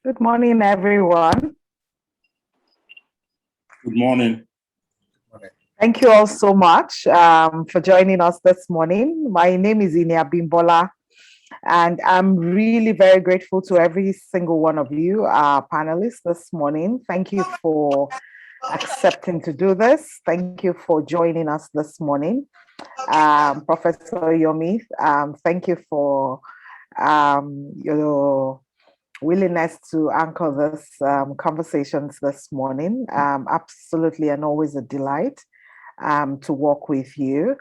Good morning, everyone. Good morning. Thank you all so much for joining us this morning. My name is Inia Bimbola, and I'm really very grateful to every single one of you, our panelists this morning. Thank you for accepting to do this. Thank you for joining us this morning. Professor Yomi, thank you for your willingness to anchor this conversations this morning. Absolutely, and always a delight to work with you.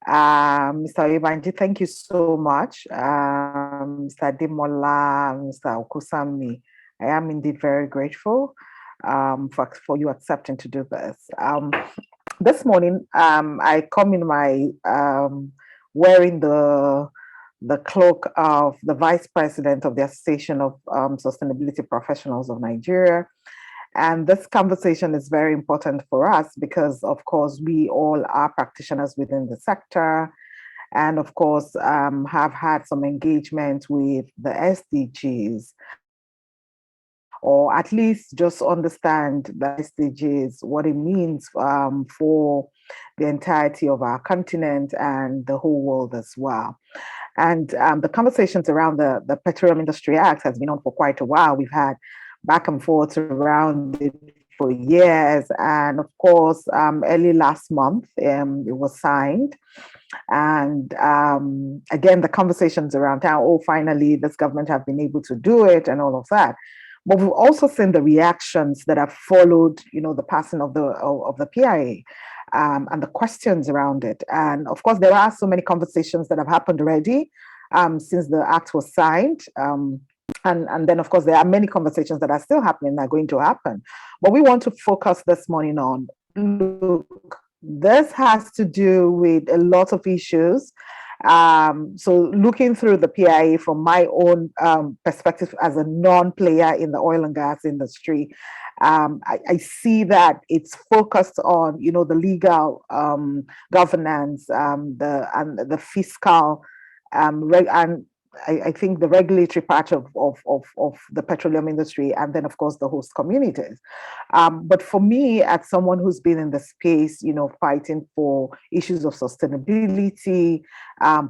Mr. Ibanji, thank you so much. Mr. Dimola, Mr. Okusami, I am indeed very grateful for you accepting to do this. This morning, I come in my wearing the cloak of the Vice President of the Association of Sustainability Professionals of Nigeria. And this conversation is very important for us because, of course, we all are practitioners within the sector and, of course, have had some engagement with the SDGs, or at least just understand the SDGs, what it means for the entirety of our continent and the whole world as well. And the conversations around the Petroleum Industry Act has been on for quite a while. We've had back and forth around it for years. And of course, early last month, it was signed. And again, the conversations around how, oh, finally, this government have been able to do it and all of that. But we've also seen the reactions that have followed, the passing of the PIA. And the questions around it. And of course, there are so many conversations that have happened already since the act was signed. And then, of course, there are many conversations that are still happening, are going to happen. But we want to focus this morning on, look, this has to do with a lot of issues. So looking through the PIA from my own perspective as a non-player in the oil and gas industry, I see that it's focused on, the legal governance, the fiscal, and I think the regulatory part of the petroleum industry, and then of course the host communities. But for me, as someone who's been in the space, fighting for issues of sustainability,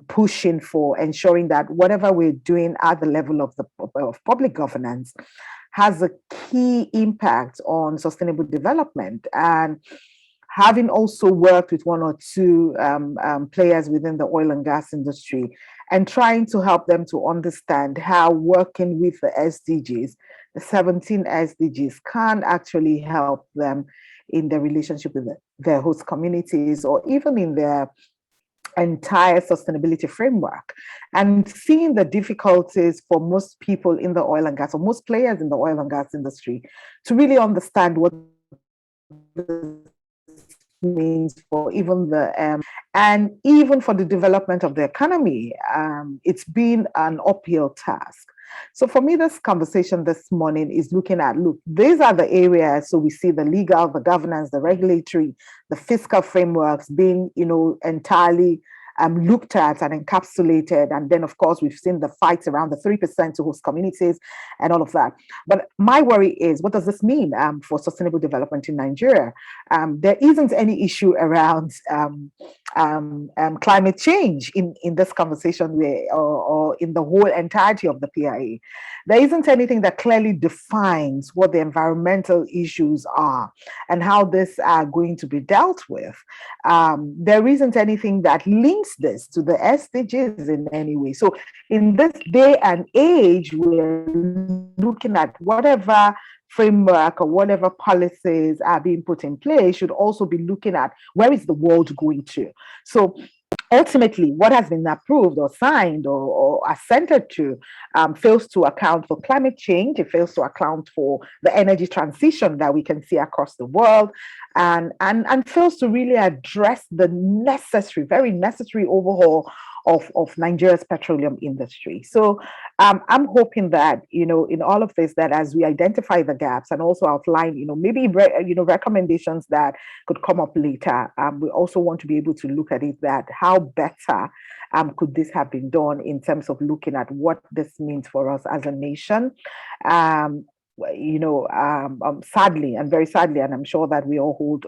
pushing for ensuring that whatever we're doing at the level of public governance has a key impact on sustainable development. And having also worked with one or two players within the oil and gas industry and trying to help them to understand how working with the SDGs, the 17 SDGs, can actually help them in their relationship with their host communities or even in their entire sustainability framework, and seeing the difficulties for most people in the oil and gas, or most players in the oil and gas industry, to really understand what means for even and even for the development of the economy. It's been an uphill task. So for me, this conversation this morning is looking at, look, these are the areas. So we see the legal, the governance, the regulatory, the fiscal frameworks being, entirely looked at and encapsulated. And then, of course, we've seen the fights around the 3% to host communities and all of that. But my worry is, what does this mean for sustainable development in Nigeria? There isn't any issue around climate change in this conversation or in the whole entirety of the PIA. There isn't anything that clearly defines what the environmental issues are and how these are going to be dealt with. There isn't anything that links this to the SDGs in any way. So in this day and age, we're looking at whatever framework or whatever policies are being put in place should also be looking at where is the world going to. So ultimately, what has been approved or signed or assented to fails to account for climate change. It fails to account for the energy transition that we can see across the world, and fails to really address the very necessary overhaul of Nigeria's petroleum industry. So I'm hoping that, in all of this, that as we identify the gaps and also outline, maybe, recommendations that could come up later, we also want to be able to look at it, that how better could this have been done in terms of looking at what this means for us as a nation. sadly and very sadly, and I'm sure that we all hold,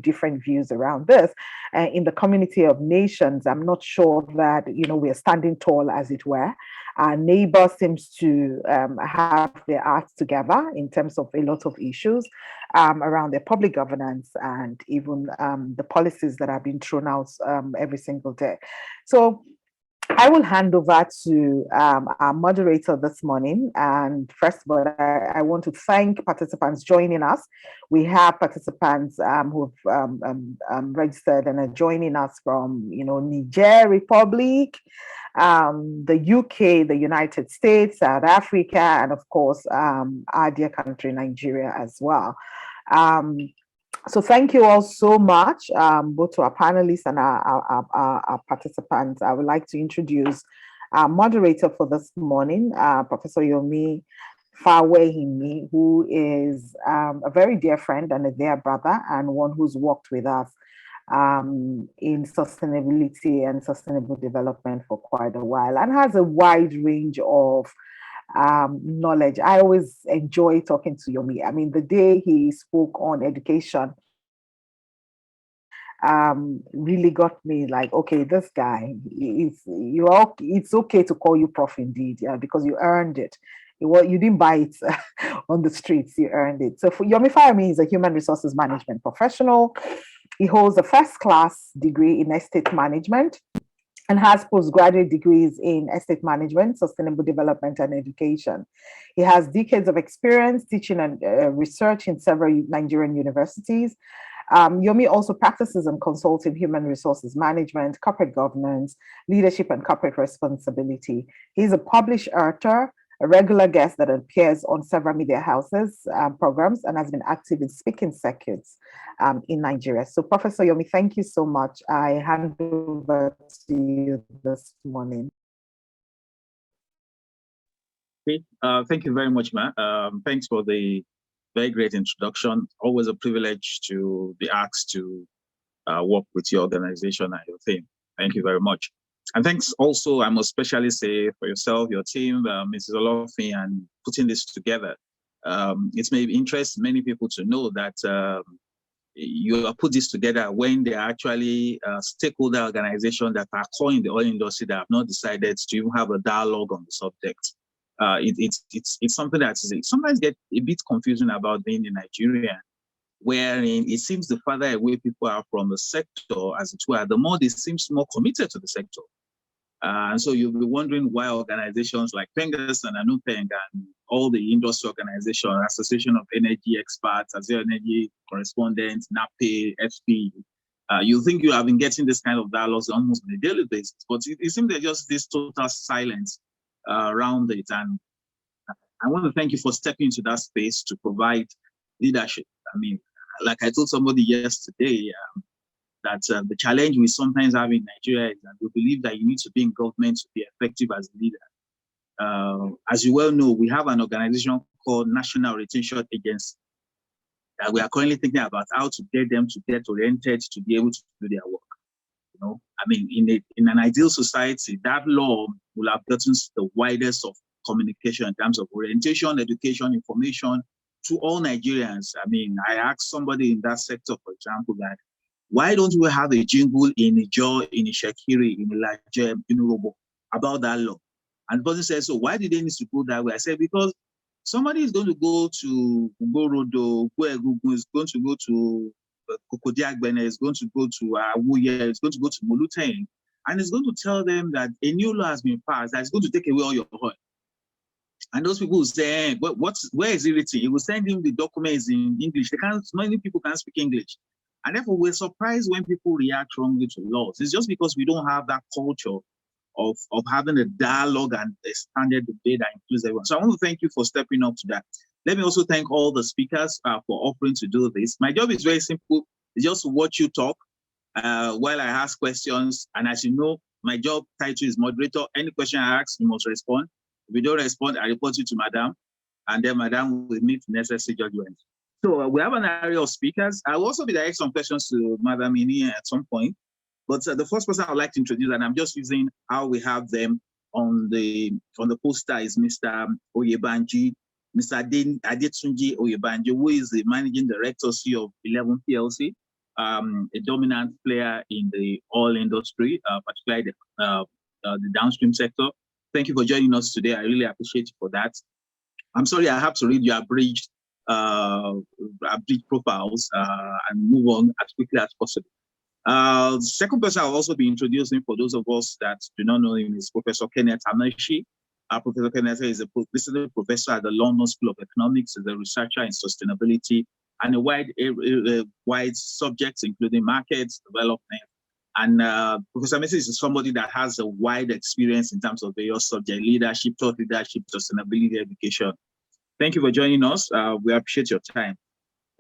different views around this. In the community of nations, I'm not sure that, we're standing tall, as it were. Our neighbor seems to have their acts together in terms of a lot of issues around their public governance and even the policies that are being thrown out every single day. So I will hand over to our moderator this morning. And first of all, I want to thank participants joining us. We have participants who have registered and are joining us from, Niger Republic, the UK, the United States, South Africa, and of course, our dear country, Nigeria, as well. So thank you all so much, both to our panelists and our participants. I would like to introduce our moderator for this morning, Professor Yomi Fawehimi, who is a very dear friend and a dear brother, and one who's worked with us in sustainability and sustainable development for quite a while, and has a wide range of knowledge. I always enjoy talking to Yomi. I mean, the day he spoke on education really got me like, okay, this guy, it's okay to call you prof indeed, yeah, because you earned it. You didn't buy it on the streets, you earned it. So for Yomi Fawehimi is a human resources management professional. He holds a first-class degree in estate management and has postgraduate degrees in estate management, sustainable development, and education. He has decades of experience teaching and research in several Nigerian universities. Yomi also practices and consults in human resources management, corporate governance, leadership, and corporate responsibility. He's a published author, a regular guest that appears on several media houses programs, and has been active in speaking circuits in Nigeria. So Professor Yomi, thank you so much. I hand over to you this morning. Okay. Thank you very much, Ma. Thanks for the very great introduction. Always a privilege to be asked to work with your organization and your team. Thank you very much. And thanks also, I must especially say, for yourself, your team, Mrs. Olofin, and putting this together. It may interest many people to know that you have put this together when they are actually stakeholder organizations that are core in the oil industry that have not decided to even have a dialogue on the subject. It's something that sometimes get a bit confusing about being in Nigeria, wherein it seems the farther away people are from the sector, as it were, the more they seem more committed to the sector. And so you'll be wondering why organizations like Pengas and Anupeng and all the industry organizations, Association of Energy Experts, Azure Energy Correspondents, NAPE, FP, you think you have been getting this kind of dialogues almost on a daily basis, but it seems there's just this total silence around it. And I want to thank you for stepping into that space to provide leadership. I mean, like I told somebody yesterday, that the challenge we sometimes have in Nigeria is that we believe that you need to be in government to be effective as a leader. As you well know, we have an organization called National Retention Agency that we are currently thinking about how to get them to get oriented to be able to do their work. You know, I mean, in an ideal society, that law will have gotten the widest of communication in terms of orientation, education, information to all Nigerians. I mean, I asked somebody in that sector, for example, that why don't we have a jingle in Niger, in Ishakiri, in Niger, in Urobo about that law? And the person said, so why did they need to go that way? I said, because somebody is going to go to Ugorodo, is going to go to Kokodiagbene, is going to go to Awuye, is going to go to Moluteng, and it's going to tell them that a new law has been passed that's going to take away all your oil. And those people will say, where is it written? It will send him the documents in English. Many people can't speak English. And therefore, we're surprised when people react wrongly to laws. It's just because we don't have that culture of having a dialogue and a standard debate that includes everyone. So I want to thank you for stepping up to that. Let me also thank all the speakers for offering to do this. My job is very simple. It's just to watch you talk while I ask questions. And as you know, my job title is moderator. Any question I ask, you must respond. If you don't respond, I report you to Madam, and then Madam will make necessary judgment. So we have an area of speakers. I will also be directing some questions to Madam Ini at some point. But the first person I would like to introduce, and I'm just using how we have them on the poster, is Mr. Oyebanji Mr. Adetunji Oyebanjo, who is the Managing Director CEO of 11 PLC, a dominant player in the oil industry, particularly the downstream sector. Thank you for joining us today. I really appreciate you for that. I'm sorry, I have to read your abridged profiles and move on as quickly as possible. The second person I'll also be introducing for those of us that do not know him is Professor Kenneth Amashi. Professor Kenneth is a visiting professor at the London School of Economics, is a researcher in sustainability and a wide subjects, including markets, development. And Professor Amashi is somebody that has a wide experience in terms of various subject leadership, thought leadership, sustainability, education. Thank you for joining us. We appreciate your time.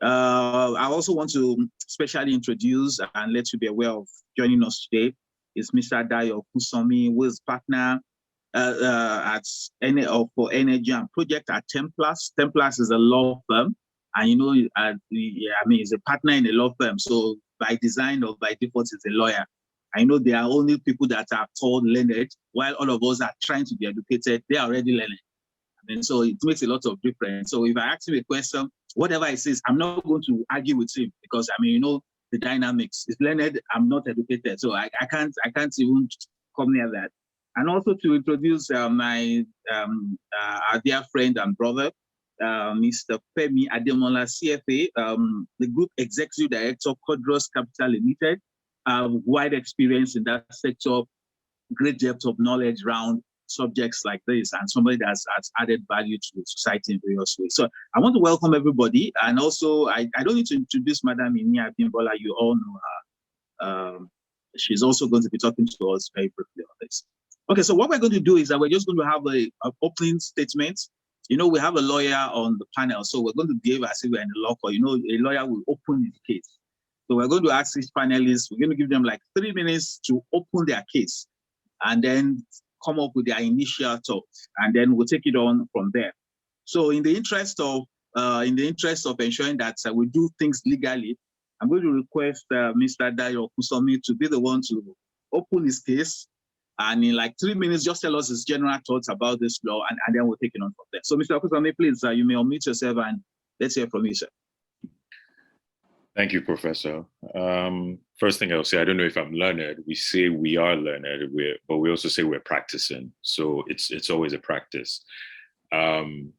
I also want to specially introduce and let you be aware of joining us today is Mr. Dayo Kusomi, who is partner for energy and project at Templas. Templas is a law firm, and he's a partner in a law firm. So by design or by default, he's a lawyer. I know there are only people that are called learned, while all of us are trying to be educated. They are already learned. And so it makes a lot of difference. So if I ask him a question, whatever he says, I'm not going to argue with him because the dynamics. It's learned, I'm not educated. So I can't even come near that. And also to introduce my our dear friend and brother, Mr. Femi Ademola, CFA, the Group Executive Director, Codros Capital Limited, wide experience in that sector, great depth of knowledge around subjects like this, and somebody that's added value to the society in various ways. So I want to welcome everybody, and also I don't need to introduce Madam Inia Bimbola. You all know her. She's also going to be talking to us very briefly on this. Okay, so what we're going to do is that we're just going to have an opening statement. We have a lawyer on the panel, so we're going to behave as if we're in the law court. A lawyer will open his case. So we're going to ask each panelist, we're going to give them like 3 minutes to open their case, and then come up with their initial thoughts, and then we'll take it on from there. So in the interest of ensuring that we do things legally, I'm going to request Mr. Dayo Kusomi to be the one to open his case, and in like 3 minutes, just tell us his general thoughts about this law, and then we'll take it on from there. So Mr. Kusomi, please, you may unmute yourself and let's hear from you, sir. Thank you, Professor. First thing I'll say, I don't know if I'm learned. We say we are learned, but we also say we're practicing. So it's always a practice. And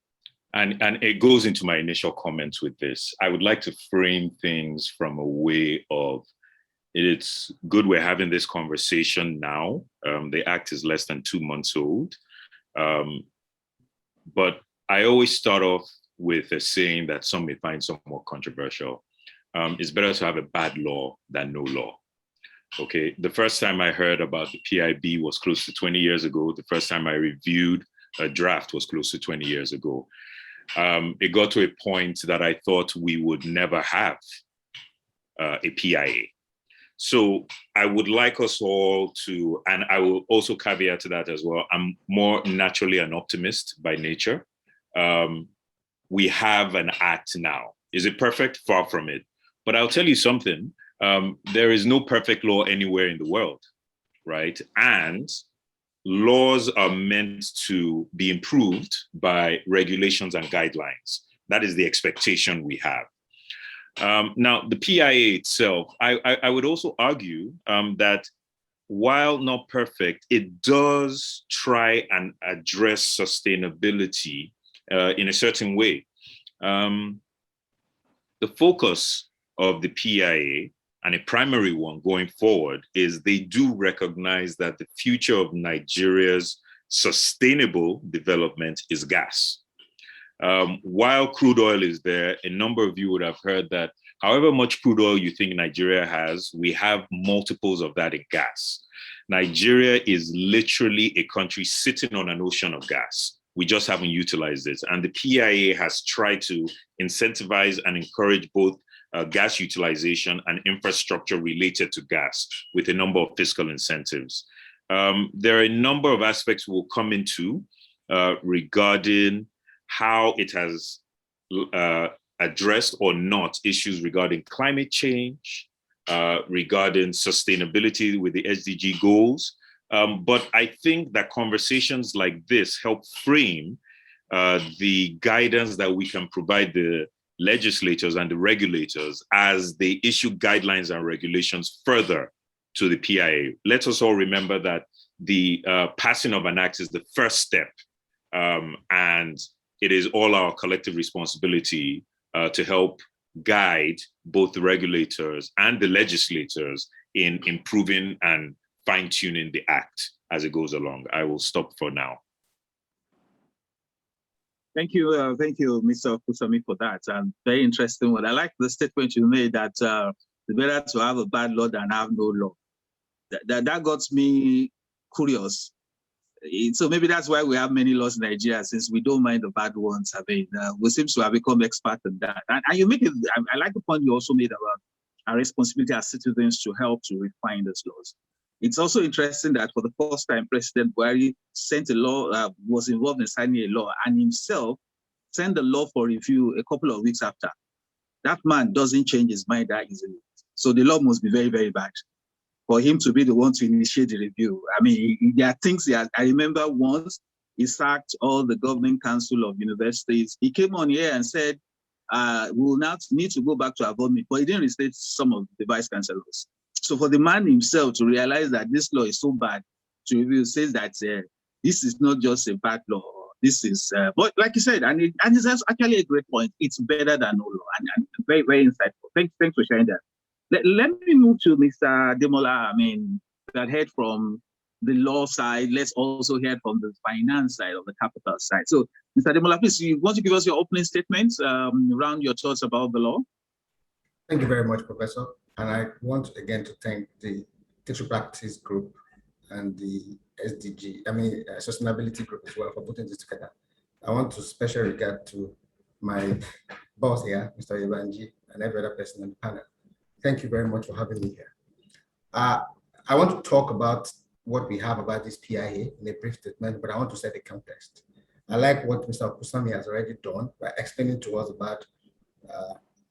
it goes into my initial comments with this. I would like to frame things from a way of, it's good we're having this conversation now. The act is less than 2 months old. But I always start off with a saying that some may find somewhat controversial. It's better to have a bad law than no law. Okay, the first time I heard about the PIB was close to 20 years ago. The first time I reviewed a draft was close to 20 years ago. It got to a point that I thought we would never have a PIA. So I would like us all to, and I will also caveat to that as well, I'm more naturally an optimist by nature. We have an act now. Is it perfect? Far from it. But I'll tell you something, there is no perfect law anywhere in the world, right? And laws are meant to be improved by regulations and guidelines. That is the expectation we have. Now, the PIA itself, I would also argue that while not perfect, it does try and address sustainability in a certain way. The focus of the PIA, and a primary one going forward, is they do recognize that the future of Nigeria's sustainable development is gas. While crude oil is there, a number of you would have heard that however much crude oil you think Nigeria has, we have multiples of that in gas. Nigeria is literally a country sitting on an ocean of gas. We just haven't utilized it. And the PIA has tried to incentivize and encourage both gas utilization and infrastructure related to gas with a number of fiscal incentives. There are a number of aspects we'll come into regarding how it has addressed or not issues regarding climate change, regarding sustainability with the SDG goals. But I think that conversations like this help frame the guidance that we can provide the legislators and the regulators as they issue guidelines and regulations further to the PIA. Let us all remember that the passing of an act is the first step, and it is all our collective responsibility to help guide both the regulators and the legislators in improving and fine-tuning the act as it goes along. I will stop for now. Thank you, Mr. Kusami, for that. Very interesting one. I like the statement you made that it's better to have a bad law than have no law. That got me curious. So maybe that's why we have many laws in Nigeria, since we don't mind the bad ones. I mean, we seem to have become expert in that. And you make it, I like the point you also made about our responsibility as citizens to help to refine these laws. It's also interesting that for the first time, President Buhari sent a law, was involved in signing a law, and himself sent the law for review a couple of weeks after. That man doesn't change his mind that easily. So the law must be very, very bad for him to be the one to initiate the review. I mean, there are things I remember once he sacked all the governing council of universities. He came on here and said, we will now need to go back to our government, but he didn't restate some of the vice chancellors. So for the man himself to realize that this law is so bad, to review, says that this is not just a bad law. This is, but like you said, and it's actually a great point. It's better than no law, and very, very insightful. Thanks for sharing that. Let me move to Mr. Demola. I mean, that heard from the law side. Let's also hear from the finance side of the capital side. So, Mr. Demola, please, you want to give us your opening statements around your thoughts about the law? Thank you very much, Professor. And I want again to thank the Teacher Practice Group and the Sustainability Group as well for putting this together. I want to special regard to my boss here, Mr. Ibanji, and every other person on the panel. Thank you very much for having me here. I want to talk about what we have about this PIA in a brief statement, but I want to set the context. I like what Mr. Kusami has already done by explaining to us about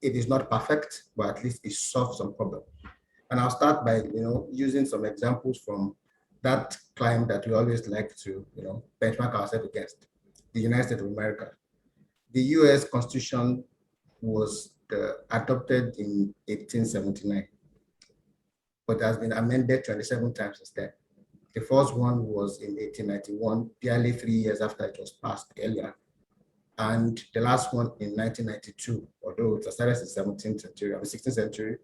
it is not perfect, but at least it solves some problem. And I'll start by using some examples from that climb that we always like to benchmark ourselves against, the United States of America. The US Constitution was adopted in 1879, but has been amended 27 times since then. The first one was in 1891, barely 3 years after it was passed earlier. And the last one in 1992, although it started in the 17th century, or the 16th century,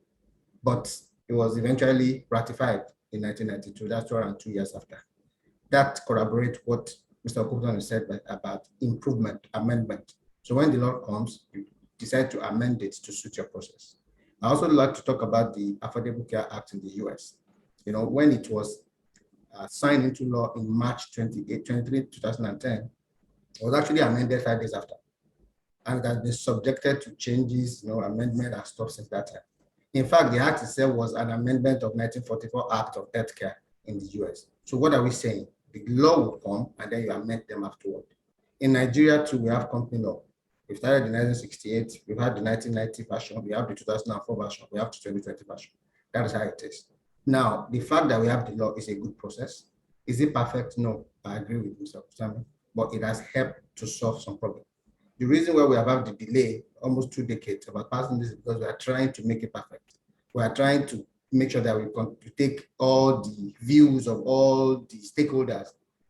but it was eventually ratified in 1992. That's around 2 years after. That corroborates what Mr. Okutan said about improvement, amendment. So when the law comes, you decide to amend it to suit your process. I also like to talk about the Affordable Care Act in the US. When it was signed into law in March 23, 2010, it was actually amended 5 days after, and it has been subjected to changes, amendment and stuff since that time. In fact, the act itself was an amendment of 1944 Act of Healthcare in the US. So what are we saying? The law will come and then you amend them afterward. In Nigeria too, we have company law. We started in 1968, we've had the 1990 version, we have the 2004 version, we have the 2020 version. That is how it is. Now, the fact that we have the law is a good process. Is it perfect? No, I agree with Mr. Kusami, but it has helped to solve some problems. The reason why we have had the delay, almost 2 decades, about passing this is because we are trying to make it perfect. We are trying to make sure that we can take all the views of all the stakeholders,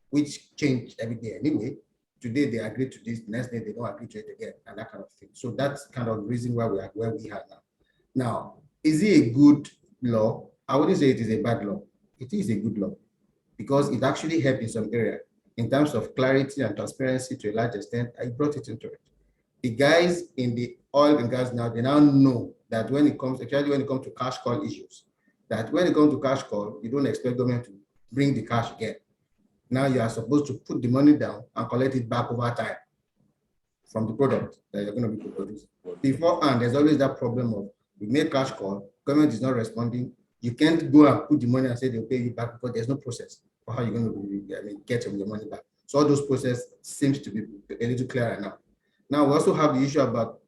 which change every day anyway. Today they agree to this, next day they don't agree to it again, and that kind of thing. So that's kind of the reason why we are where we are now. Now, is it a good law? I wouldn't say it is a bad law. It is a good law because it actually helped in some area. In terms of clarity and transparency to a large extent, I brought it into it. The guys in the oil and gas now, they now know that when it comes, especially when it comes to cash call issues, that when it comes to cash call, you don't expect government to bring the cash again. Now you are supposed to put the money down and collect it back over time from the product that you're going to be producing. Beforehand, there's always that problem of we make cash call, government is not responding. You can't go and put the money and say they'll pay you back because there's no process for how you're going to get your money back. So all those processes seems to be a little clearer now. Now we also have the issue about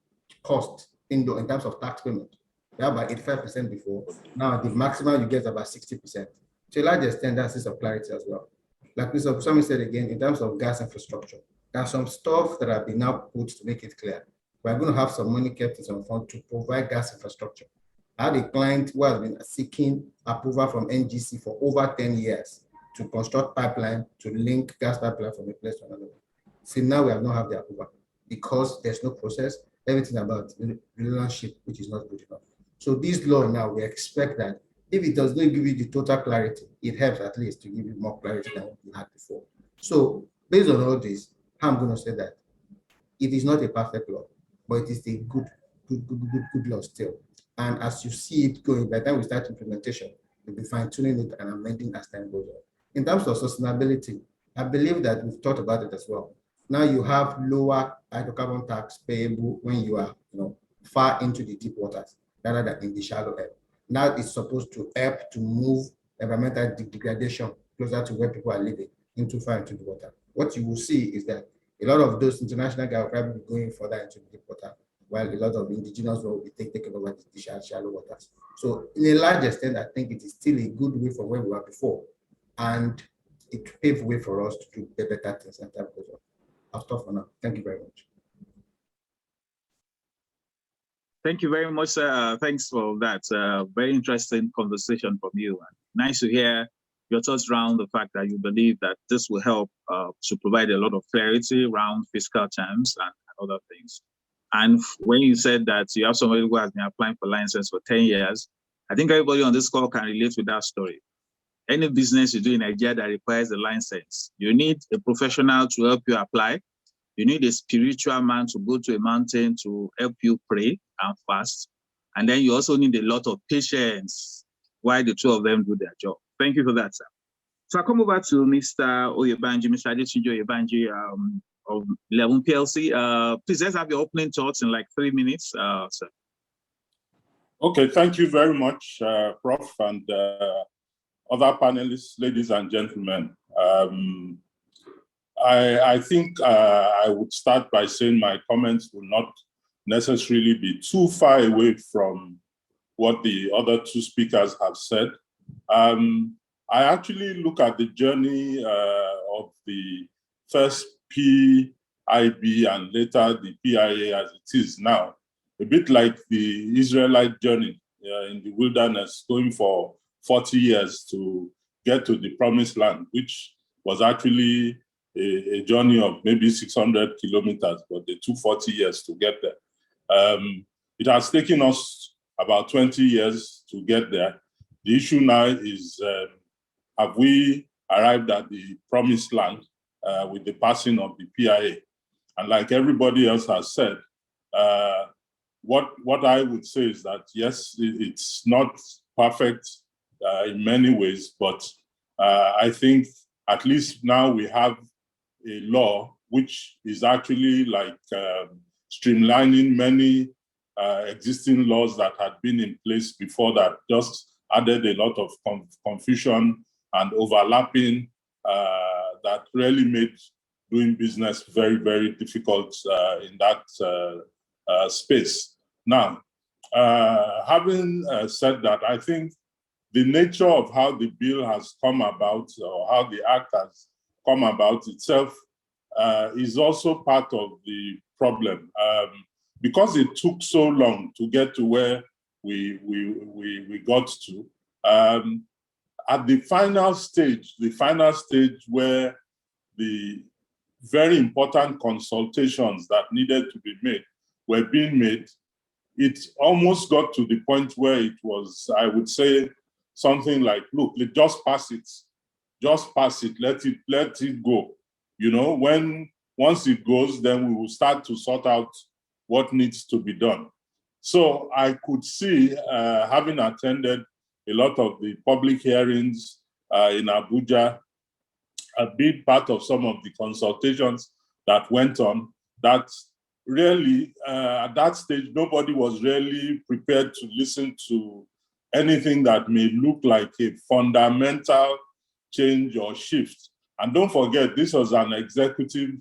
cost in terms of tax payment. We have about 85% before. Now the maximum you get is about 60%. To a large extent, that's of clarity as well. Like Mr. Kusami said again, in terms of gas infrastructure, There are some stuff that have been now put to make it clear. We're going to have some money kept in some fund to provide gas infrastructure. I had a client who has been seeking approval from NGC for over 10 years to construct pipeline to link gas pipeline from a place to another. See, now we have not have the approval because there's no process, everything about the relationship, which is not good enough. So this law now, we expect that if it does not give you the total clarity, it helps at least to give you more clarity than what you had before. So based on all this, I'm going to say that it is not a perfect law, but it is a good law still. And as you see it going, by the time we start implementation, we'll be fine-tuning it and amending as time goes on. In terms of sustainability, I believe that we've talked about it as well. Now you have lower hydrocarbon tax payable when you are far into the deep waters rather than in the shallow end. Now it's supposed to help to move environmental degradation closer to where people are living into far into the water. What you will see is that a lot of those international guys will probably be going further into the deep water, while a lot of indigenous will be taken over the shallow waters. So in a large extent, I think it is still a good way from where we were before. And it paved way for us to do better things and time goes on. I'll stop for now. Thank you very much. Thank you very much, sir. Thanks for that. Very interesting conversation from you. Nice to hear your thoughts around the fact that you believe that this will help to provide a lot of clarity around fiscal terms and other things. And when you said that you have somebody who has been applying for license for 10 years, I think everybody on this call can relate with that story. Any business you do in Nigeria that requires a license, you need a professional to help you apply. You need a spiritual man to go to a mountain to help you pray and fast. And then you also need a lot of patience while the two of them do their job. Thank you for that, sir. So I'll come over to Mr. Oyebanji, Mr. Adetunji Oyebanji of 11 PLC. Please, let's have your opening thoughts in like 3 minutes, sir. Okay, thank you very much, Prof. and other panelists, ladies and gentlemen. I think I would start by saying my comments will not necessarily be too far away from what the other two speakers have said. I actually look at the journey of the first PIB and later the PIA as it is now, a bit like the Israelite journey in the wilderness, going for 40 years to get to the promised land, which was actually a journey of maybe 600 kilometers, but they took 40 years to get there. It has taken us about 20 years to get there. The issue now is, have we arrived at the promised land with the passing of the PIA? And like everybody else has said, what I would say is that, yes, it's not perfect in many ways, but I think at least now we have a law which is actually like streamlining many existing laws that had been in place before that, just added a lot of confusion and overlapping that really made doing business very, very difficult in that space. Now, having said that, I think the nature of how the bill has come about, or how the act has come about itself, is also part of the problem. Because it took so long to get to where we got to, at the final stage where the very important consultations that needed to be made were being made, it almost got to the point where it was, I would say, something like, look, just pass it, let it go. You know, once it goes, then we will start to sort out what needs to be done. So I could see, having attended a lot of the public hearings in Abuja, a big part of some of the consultations that went on, that really, at that stage, nobody was really prepared to listen to anything that may look like a fundamental change or shift. And don't forget, this was an executive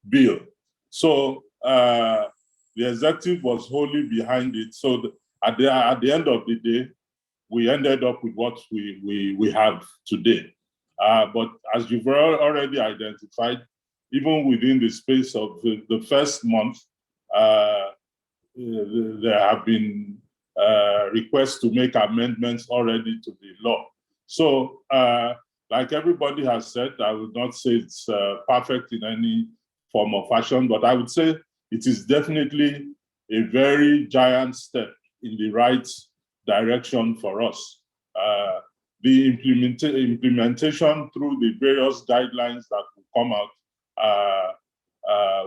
bill. So the executive was wholly behind it. So at the end of the day, we ended up with what we have today. But as you've already identified, even within the space of the first month, there have been requests to make amendments already to the law. So, like everybody has said, I would not say it's perfect in any form or fashion, but I would say it is definitely a very giant step in the right direction for us. The implementation through the various guidelines that will come out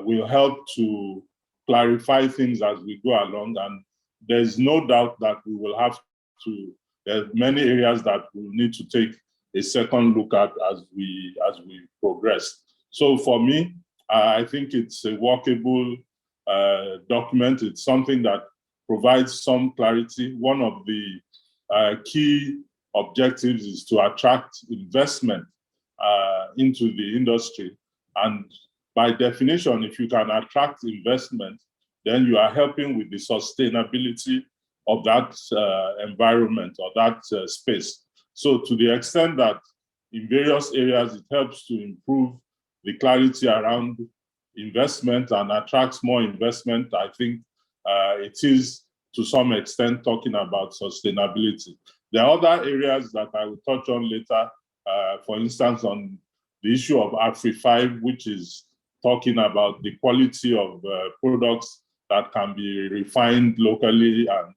will help to clarify things as we go along, and there's no doubt that we will have to, there are many areas that we'll need to take a second look at as we progress. So for me, I think it's a workable document. It's something that provides some clarity. One of the key objectives is to attract investment into the industry. And by definition, if you can attract investment, then you are helping with the sustainability of that environment or that space. So to the extent that in various areas it helps to improve the clarity around investment and attracts more investment, I think it is to some extent talking about sustainability. There are other areas that I will touch on later, for instance, on the issue of AFRI5, which is talking about the quality of products that can be refined locally and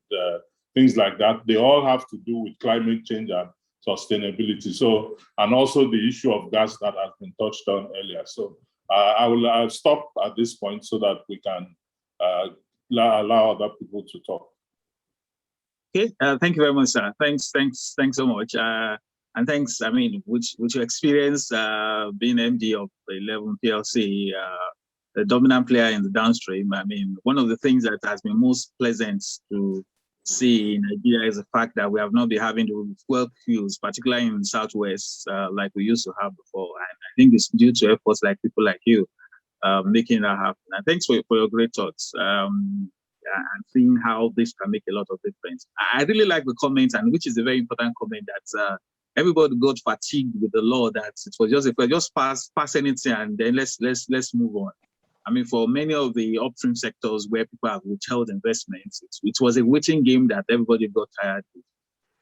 things like that. They all have to do with climate change and sustainability. So, and also the issue of gas that has been touched on earlier. So I'll stop at this point so that we can allow other people to talk. Okay, thank you very much, sir. Thanks so much. And thanks, I mean, with your experience being MD of 11 PLC, the dominant player in the downstream, I mean, one of the things that has been most pleasant to see in Nigeria is the fact that we have not been having the fuel queues, particularly in the Southwest, like we used to have before. And I think it's due to efforts like people like you making that happen. And thanks for your great thoughts and seeing how this can make a lot of difference. I really like the comment, and which is a very important comment, that everybody got fatigued with the law, that it was just, if we just pass anything and then let's move on. I mean, for many of the upstream sectors where people have withheld investments, it was a waiting game that everybody got tired with.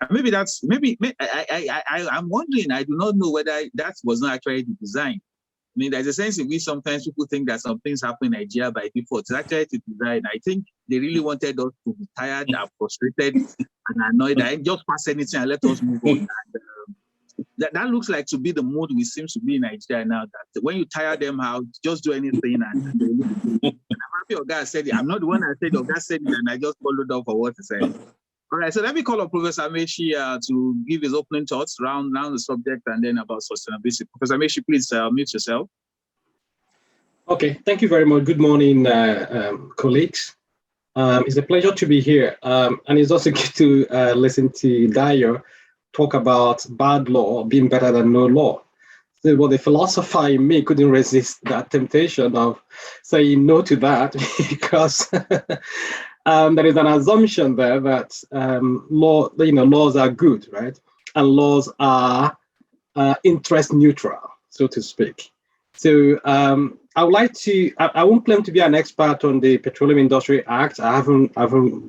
And maybe I'm wondering, I do not know whether that was not actually the design. I mean, there's a sense in which sometimes people think that some things happen in Nigeria by default. It's actually the design. I think they really wanted us to be tired and frustrated and annoyed. I just pass anything and let us move on. And, that looks like to be the mood we seem to be in Nigeria now, that when you tire them out, just do anything and they will. I'm happy Oga said it. I'm not the one that said Oga said it, and I just followed up for what he said. All right, so let me call up Professor Amechi to give his opening thoughts around the subject and then about sustainability. Professor Amechi, please mute yourself. Okay, thank you very much. Good morning, colleagues. It's a pleasure to be here. And it's also good to listen to Dayo talk about bad law being better than no law. So, well, the philosopher in me couldn't resist that temptation of saying no to that, because there is an assumption there that laws are good, right? And laws are interest neutral, so to speak. So I would like to, I won't claim to be an expert on the Petroleum Industry Act. I haven't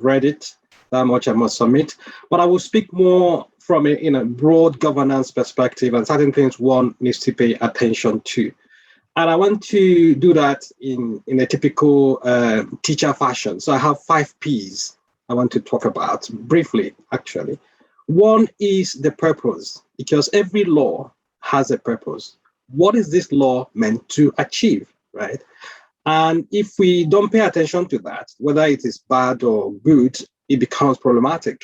read it that much, I must admit, but I will speak more from a broad governance perspective and certain things one needs to pay attention to. And I want to do that in a typical teacher fashion. So I have 5 Ps I want to talk about briefly, actually. One is the purpose, because every law has a purpose. What is this law meant to achieve, right? And if we don't pay attention to that, whether it is bad or good, it becomes problematic.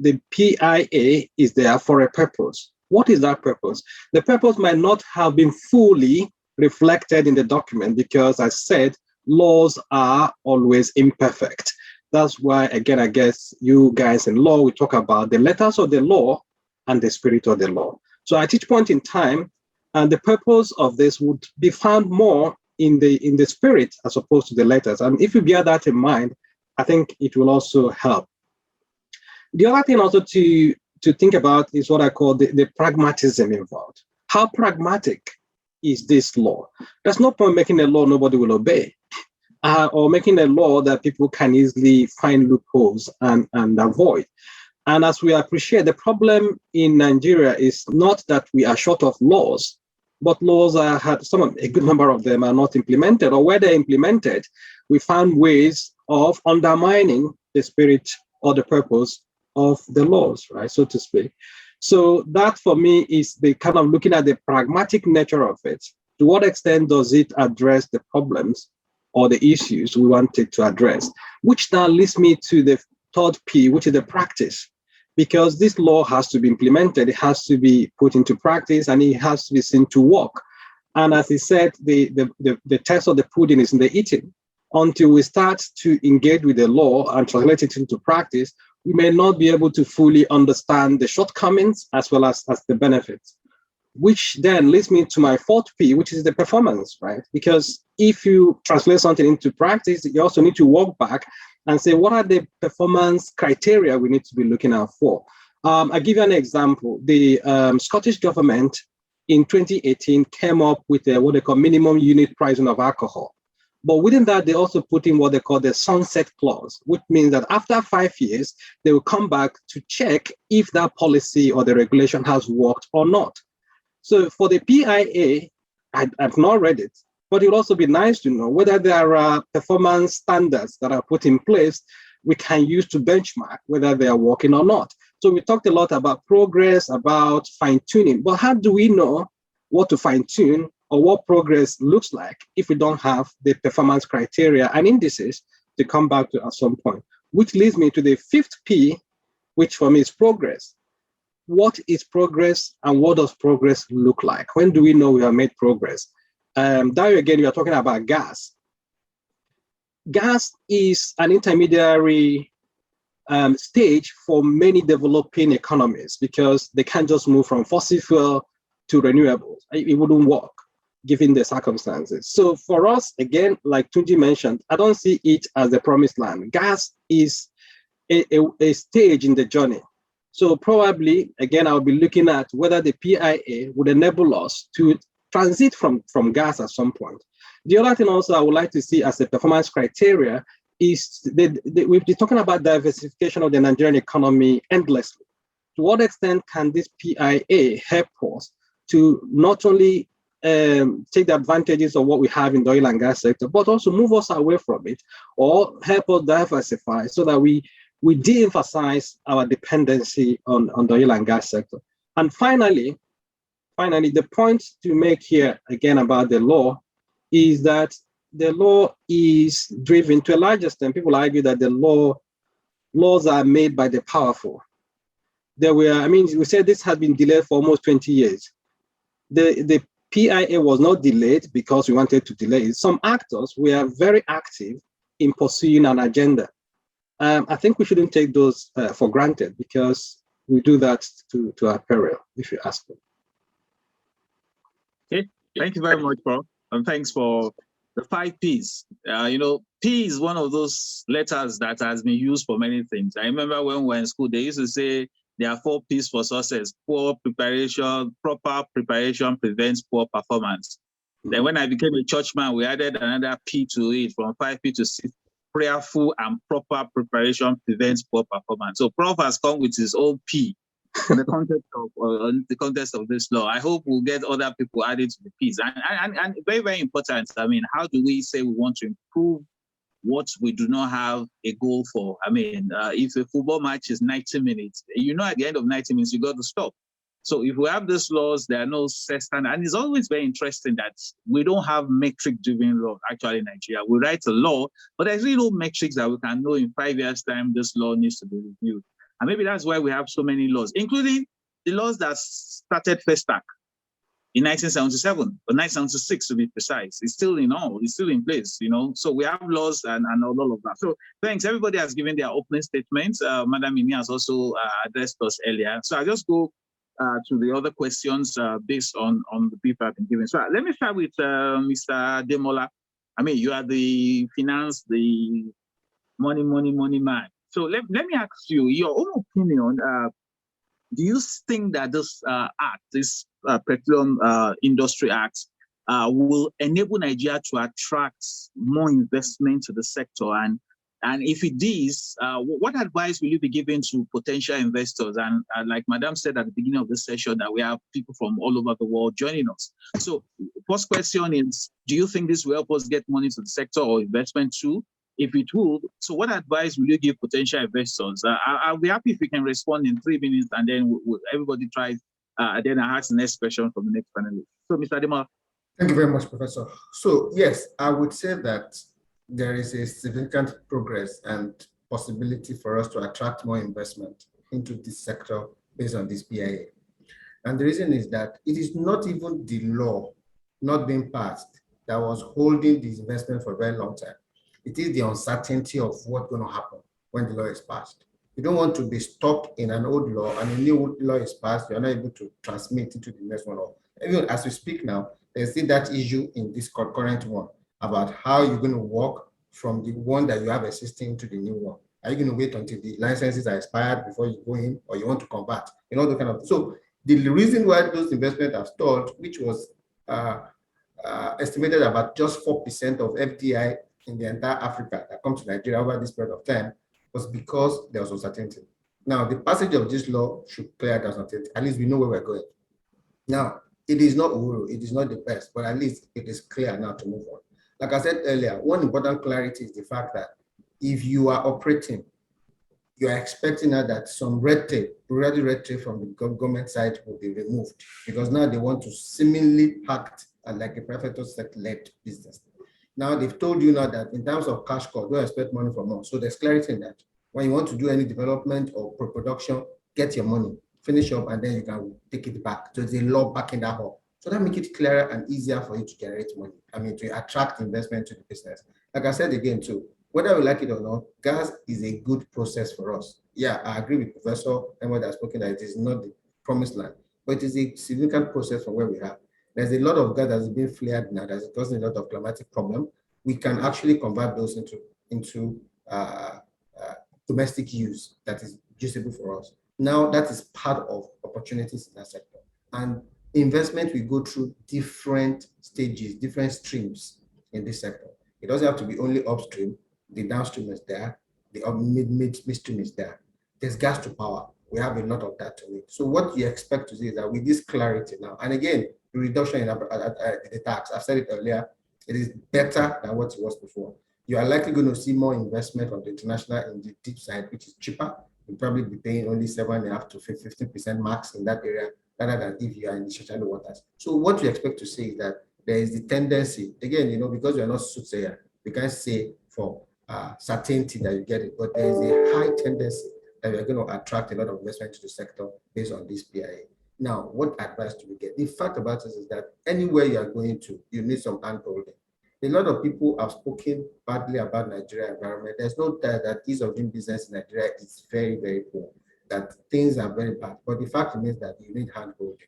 The PIA is there for a purpose. What is that purpose? The purpose might not have been fully reflected in the document because, as I said, laws are always imperfect. That's why, again, I guess you guys in law, we talk about the letters of the law and the spirit of the law. So at each point in time, the purpose of this would be found more in the spirit as opposed to the letters. And if you bear that in mind, I think it will also help. The other thing also to think about is what I call the pragmatism involved. How pragmatic is this law? There's no point making a law nobody will obey, or making a law that people can easily find loopholes and avoid. And as we appreciate, the problem in Nigeria is not that we are short of laws, but laws are a good number of them are not implemented, or where they're implemented, we found ways of undermining the spirit or the purpose of the laws, right, so to speak. So that for me is the kind of looking at the pragmatic nature of it. To what extent does it address the problems or the issues we wanted to address? Which now leads me to the third P, which is the practice. Because this law has to be implemented, it has to be put into practice, and it has to be seen to work. And as he said, the test of the pudding is in the eating. Until we start to engage with the law and translate it into practice, we may not be able to fully understand the shortcomings as well as the benefits. Which then leads me to my fourth P, which is the performance, right? Because if you translate something into practice, you also need to walk back and say, what are the performance criteria we need to be looking out for? I'll give you an example. The Scottish government in 2018 came up with what they call minimum unit pricing of alcohol. But within that, they also put in what they call the sunset clause, which means that after 5 years, they will come back to check if that policy or the regulation has worked or not. So for the PIA, I've not read it, but it would also be nice to know whether there are performance standards that are put in place we can use to benchmark whether they are working or not. So we talked a lot about progress, about fine-tuning, but how do we know what to fine-tune or what progress looks like if we don't have the performance criteria and indices to come back to at some point? Which leads me to the fifth P, which for me is progress. What is progress and what does progress look like? When do we know we have made progress? Dario, again, you are talking about gas. Gas is an intermediary stage for many developing economies because they can't just move from fossil fuel to renewables. It wouldn't work given the circumstances. So for us, again, like Tunji mentioned, I don't see it as the promised land. Gas is a stage in the journey. So probably, again, I'll be looking at whether the PIA would enable us to transit from gas at some point. The other thing also I would like to see as a performance criteria is we've been talking about diversification of the Nigerian economy endlessly. To what extent can this PIA help us to not only take the advantages of what we have in the oil and gas sector, but also move us away from it or help us diversify so that we de-emphasize our dependency on the oil and gas sector. And finally, the point to make here again about the law is that the law is driven to a large extent. People argue that the laws are made by the powerful. We said this has been delayed for almost 20 years. The PIA was not delayed because we wanted to delay it. Some actors were very active in pursuing an agenda. I think we shouldn't take those for granted because we do that to our peril, if you ask me. Okay, thank you very much, Paul. And thanks for the 5 Ps. P is one of those letters that has been used for many things. I remember when we were in school, they used to say there are 4 Ps for success: poor preparation, proper preparation prevents poor performance. Then when I became a churchman, we added another P to it, from 5P to 6. Prayerful and proper preparation prevents poor performance. So Prof has come with his own P in the context of this law. I hope we'll get other people added to the Ps. And very, very important, how do we say we want to improve what we do not have a goal for? If a football match is 90 minutes, at the end of 90 minutes, you got to stop. So if we have these laws, there are no set standards. And it's always very interesting that we don't have metric-driven law actually in Nigeria. We write a law, but there's really no metrics that we can know in 5 years' time this law needs to be reviewed. And maybe that's why we have so many laws, including the laws that started FESTAC in 1977, or 1976 to be precise. It's still in place, So we have laws and all of that. So thanks. Everybody has given their opening statements. Madam Mimi has also addressed us earlier. So I'll just go to the other questions based on the people I've been given. So let me start with Mr. Demola. You are the finance, the money man. So let me ask you your own opinion. Do you think that this Petroleum Industry Act, will enable Nigeria to attract more investment to the sector? And if it is, what advice will you be giving to potential investors? And like Madam said at the beginning of this session, that we have people from all over the world joining us. So first question is, do you think this will help us get money to the sector or investment too? If it will, so what advice will you give potential investors? I'll be happy if you can respond in 3 minutes, and then everybody tries. Then I ask the next question from the next panelist. So Mr. Adema. Thank you very much, Professor. So yes, I would say that there is a significant progress and possibility for us to attract more investment into this sector based on this PIA. And the reason is that it is not even the law not being passed that was holding this investment for a very long time. It is the uncertainty of what's going to happen when the law is passed. You don't want to be stuck in an old law and a new law is passed, you're not able to transmit into the next one. Even as we speak now, there's still that issue in this current one about how you're going to work from the one that you have existing to the new one. Are you going to wait until the licenses are expired before you go in, or you want to convert? You know, the kind of. So the reason why those investments are stalled, which was estimated about just 4% of FDI in the entire Africa that comes to Nigeria over this period of time, was because there was uncertainty. Now, the passage of this law should clear that uncertainty. At least we know where we're going. Now, it is not Uhuru, it is not the best, but at least it is clear now to move on. Like I said earlier, one important clarity is the fact that if you are operating, you are expecting now that some red tape from the government side will be removed, because now they want to seemingly act like a private sector-led business. Now they've told you now that in terms of cash cost, don't expect money from us. So there's clarity in that. When you want to do any development or production, get your money, finish up, and then you can take it back. So there's a law backing that up. So that makes it clearer and easier for you to generate money. I mean, to attract investment to the business. Like I said again too, whether we like it or not, gas is a good process for us. Yeah, I agree with Professor Emma that spoken that it is not the promised land, but it is a significant process from where we are. There's a lot of gas that's been flared now that's causing a lot of climatic problem. We can actually convert those into domestic use that is usable for us. Now that is part of opportunities in that sector. And investment will go through different stages, different streams in this sector. It doesn't have to be only upstream. The downstream is there. The midstream is there. There's gas to power. We have a lot of that to it. So what you expect to see is that with this clarity now, and again, the reduction in the tax, I've said it earlier, it is better than what it was before. You are likely going to see more investment on the international in the deep side, which is cheaper. You'll probably be paying only 7.5 to 15% max in that area, rather than if you are in the shallow waters. So what you expect to see is that there is the tendency, again, you know, because we are not soothsayer, we can't say for certainty that you get it, but there is a high tendency that we are going to attract a lot of investment to the sector based on this PIA. Now, what advice do we get? The fact about this is that anywhere you are going to, you need some hand holding. A lot of people have spoken badly about Nigeria environment. There's no doubt that ease of doing business in Nigeria is very, very poor, that things are very bad. But the fact remains that you need hand holding.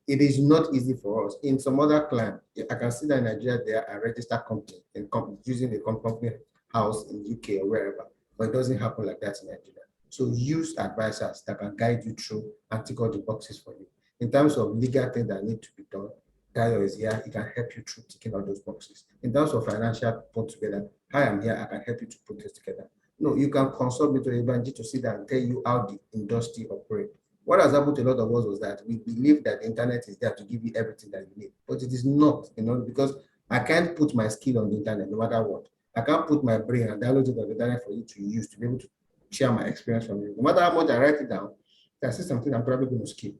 It is not easy for us. In some other clime, I can see that in Nigeria, there are registered companies using the company house in UK or wherever, but it doesn't happen like that in Nigeria. So use advisors that can guide you through and tick all the boxes for you. In terms of legal things that need to be done, Dayo is here, he can help you through ticking all those boxes. In terms of financial put together, I am here, I can help you to put this together. No, you can consult me to Ibanji to sit down and tell you how the industry operates. What has happened to a lot of us was that we believe that the internet is there to give you everything that you need, but it is not, you know, because I can't put my skill on the internet no matter what. I can't put my brain and download it on the internet for you to use to be able to share my experience from you. No matter how much I write it down, that's something I'm probably going to skip.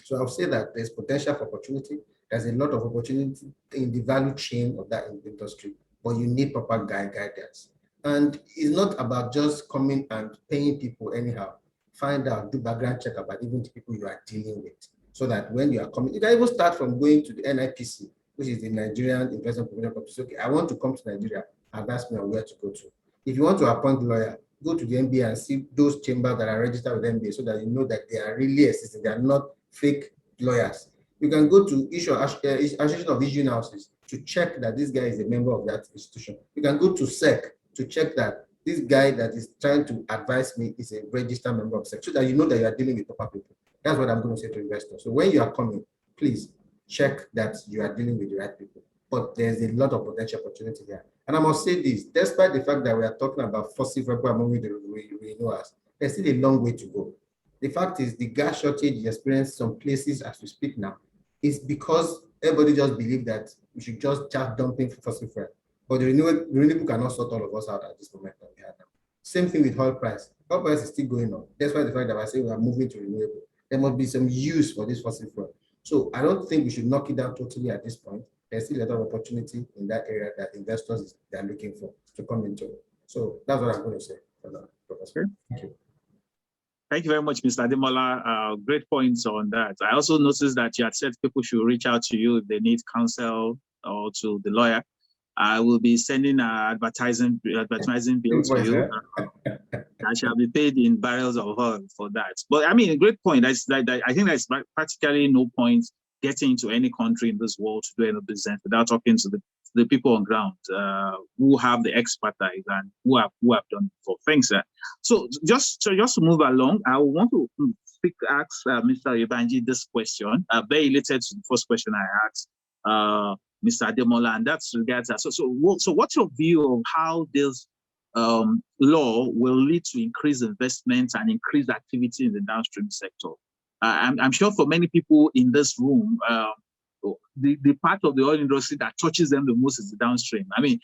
So I'll say that there's potential for opportunity. There's a lot of opportunity in the value chain of that industry, but you need proper guidance. And it's not about just coming and paying people anyhow. Find out, do background check about even the people you are dealing with, so that when you are coming, you can even start from going to the NIPC, which is the Nigerian Investment Promotion Corporation. Okay, I want to come to Nigeria, advise me on where to go to. If you want to appoint a lawyer, go to the NBA and see those chambers that are registered with NBA, so that you know that they are really existing. They are not fake lawyers. You can go to Association of Issuing Houses to check that this guy is a member of that institution. You can go to SEC to check that this guy that is trying to advise me is a registered member of SEC, so that you know that you are dealing with proper people. That's what I'm going to say to investors. So when you are coming, please check that you are dealing with the right people. But there's a lot of potential opportunity here. And I must say this, despite the fact that we are talking about fossil fuel among the renewals, there's still a long way to go. The fact is the gas shortage is experienced some places as we speak now. It's because everybody just believes that we should just start dumping fossil fuel. But the renewable cannot sort all of us out at this moment that we have now. Same thing with oil price. Oil price is still going on. That's why the fact that I say we are moving to renewable. There must be some use for this fossil fuel. So I don't think we should knock it down totally at this point. There's still a lot of opportunity in that area that investors are looking for to come into. So that's what I'm going to say for now, Professor. Thank you. Thank you very much, Mr. Ademola. Great points on that. I also noticed that you had said people should reach out to you if they need counsel or to the lawyer. I will be sending an advertising bill to you. I shall be paid in barrels of oil for that. But I mean, a great point. I think there's practically no point getting into any country in this world to do any business without talking to the people on ground who have the expertise and who have done it for. Thanks, sir. So just to move along, I want to ask Mr. Oyebanji this question, very related to the first question I asked Mr. Ademola, and that's regards that. So what's your view of how this law will lead to increased investments and increased activity in the downstream sector? I'm sure for many people in this room, the part of the oil industry that touches them the most is the downstream. I mean,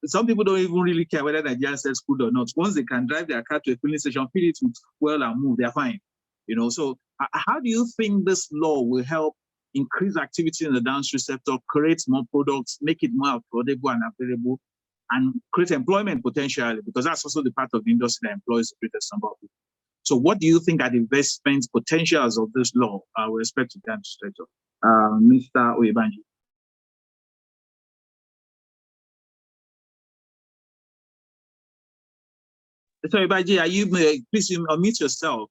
some people don't even really care whether Nigeria sells crude or not. Once they can drive their car to a filling station, fill it with oil and move, they're fine. You know, so how do you think this law will help increase activity in the downstream sector, create more products, make it more affordable and available, and create employment potentially? Because that's also the part of the industry that employs the greatest number of people. So what do you think are the investment potentials of this law with respect to the downstream sector? Mr. Oyebanji. Mr. Oyebanji, are you, please unmute yourself.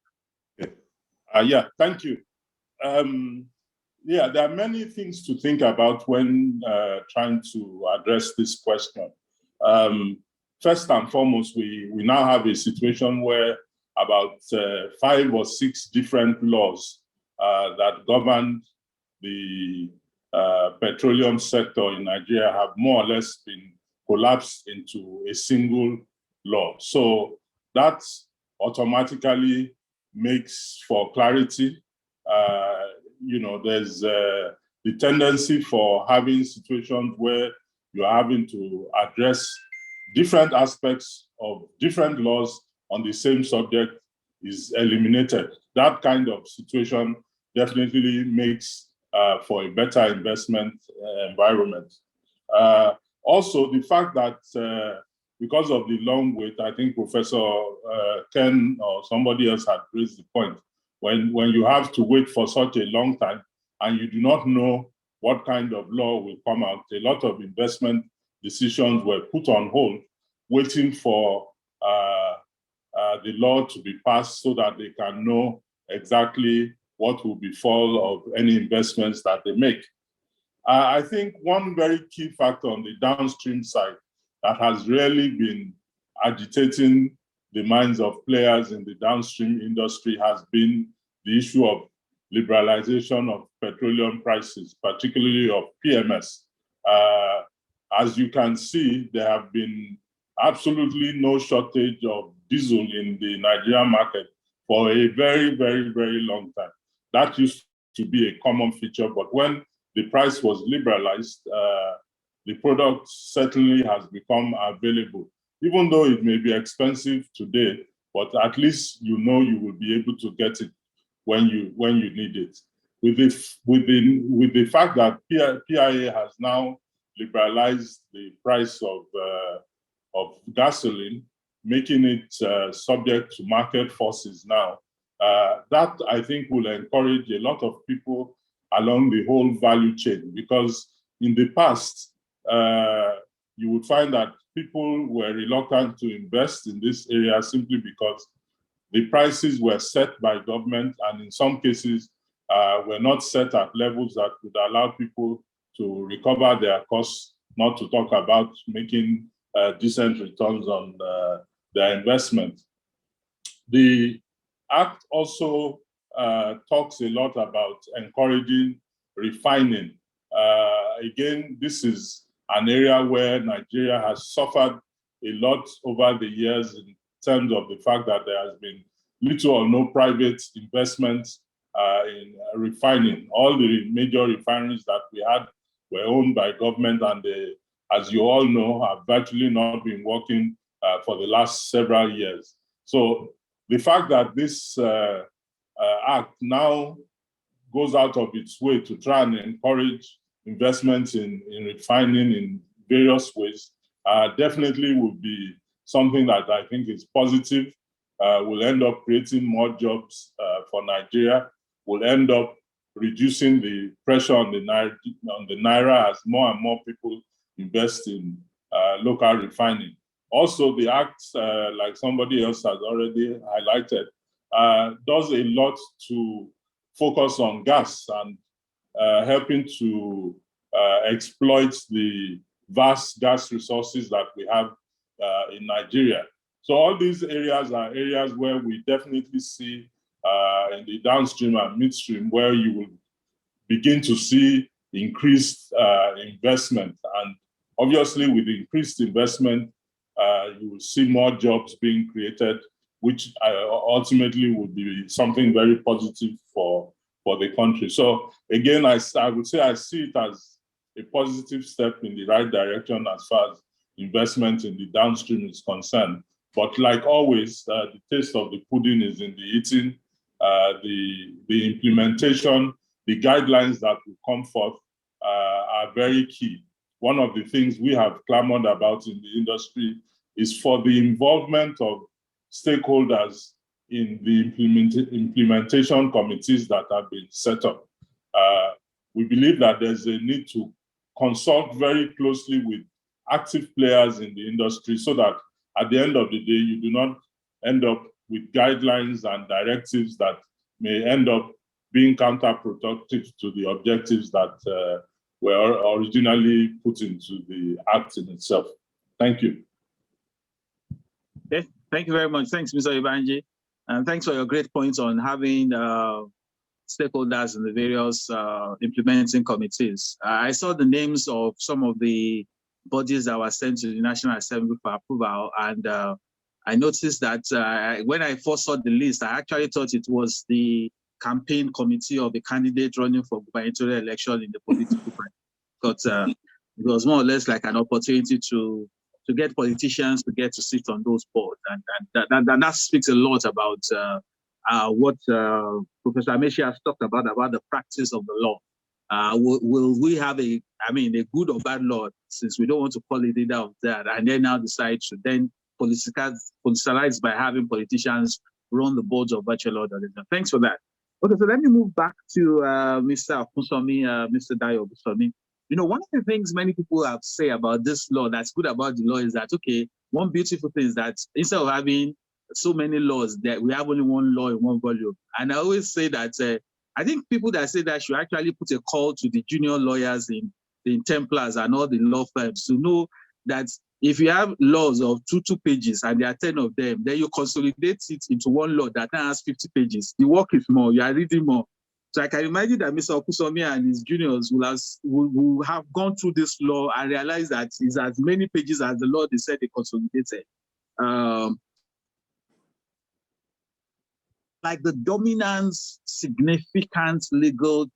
Yeah, thank you. Yeah, there are many things to think about when trying to address this question. First and foremost, we now have a situation where about 5 or 6 different laws that govern the petroleum sector in Nigeria have more or less been collapsed into a single law. So that automatically makes for clarity. You know, there's the tendency for having situations where you're having to address different aspects of different laws on the same subject is eliminated. That kind of situation definitely makes for a better investment environment. Also, the fact that because of the long wait, I think Professor Ken or somebody else had raised the point, when you have to wait for such a long time and you do not know what kind of law will come out, a lot of investment decisions were put on hold, waiting for the law to be passed so that they can know exactly what will befall of any investments that they make. I think one very key factor on the downstream side that has really been agitating the minds of players in the downstream industry has been the issue of liberalization of petroleum prices, particularly of PMS. As you can see, there have been absolutely no shortage of diesel in the Nigerian market for a very, very, very long time. That used to be a common feature, but when the price was liberalized, the product certainly has become available, even though it may be expensive today, but at least you know you will be able to get it when you need it. With the fact that PIA has now liberalized the price of gasoline, making it subject to market forces now, that I think will encourage a lot of people along the whole value chain, because in the past, you would find that people were reluctant to invest in this area simply because the prices were set by government, and in some cases were not set at levels that would allow people to recover their costs, not to talk about making decent returns on their investment. The Act also talks a lot about encouraging refining Again, this is an area where Nigeria has suffered a lot over the years in terms of the fact that there has been little or no private investment in refining. All the major refineries that we had were owned by government, and they, as you all know, have virtually not been working for the last several years. So the fact that this act now goes out of its way to try and encourage investments in refining in various ways definitely would be something that I think is positive, will end up creating more jobs for Nigeria, will end up reducing the pressure on the Naira as more and more people invest in local refining. Also, the act, like somebody else has already highlighted, does a lot to focus on gas and helping to exploit the vast gas resources that we have in Nigeria. So all these areas are areas where we definitely see in the downstream and midstream where you will begin to see increased investment. And obviously with increased investment, you will see more jobs being created, which ultimately would be something very positive for the country. So again, I would say I see it as a positive step in the right direction as far as investment in the downstream is concerned. But like always, the taste of the pudding is in the eating. The implementation, the guidelines that will come forth are very key. One of the things we have clamored about in the industry is for the involvement of stakeholders in the implementation committees that have been set up. We believe that there's a need to consult very closely with active players in the industry so that at the end of the day, you do not end up with guidelines and directives that may end up being counterproductive to the objectives that were originally put into the act in itself. Thank you. Okay, thank you very much. Thanks, Mr. Ibanji. And thanks for your great points on having stakeholders in the various implementing committees. I saw the names of some of the bodies that were sent to the National Assembly for approval, and I noticed that when I first saw the list, I actually thought it was the campaign committee of the candidate running for gubernatorial election in the political party. But it was more or less like an opportunity to get politicians to get to sit on those boards, and that speaks a lot about what Professor Amechi has talked about the practice of the law. Will we have a good or bad law, since we don't want to call it either of that, and then now decide to then politicize by having politicians run the boards of virtual order? Thanks for that. Okay, so let me move back to Mr. Okunsomi, Mr. Dayo Okunsomi. You know, one of the things many people have say about this law that's good about the law is that, okay, one beautiful thing is that instead of having so many laws, that we have only one law in one volume. And I always say that I think people that say that should actually put a call to the junior lawyers in Templars and all the law firms to know that if you have laws of two pages and there are 10 of them, then you consolidate it into one law that now has 50 pages. The work is more, you are reading more. So I can imagine that Mr. Okunsomi and his juniors will have gone through this law and realize that it's as many pages as the law they said they consolidated. Like the dominance, significant legal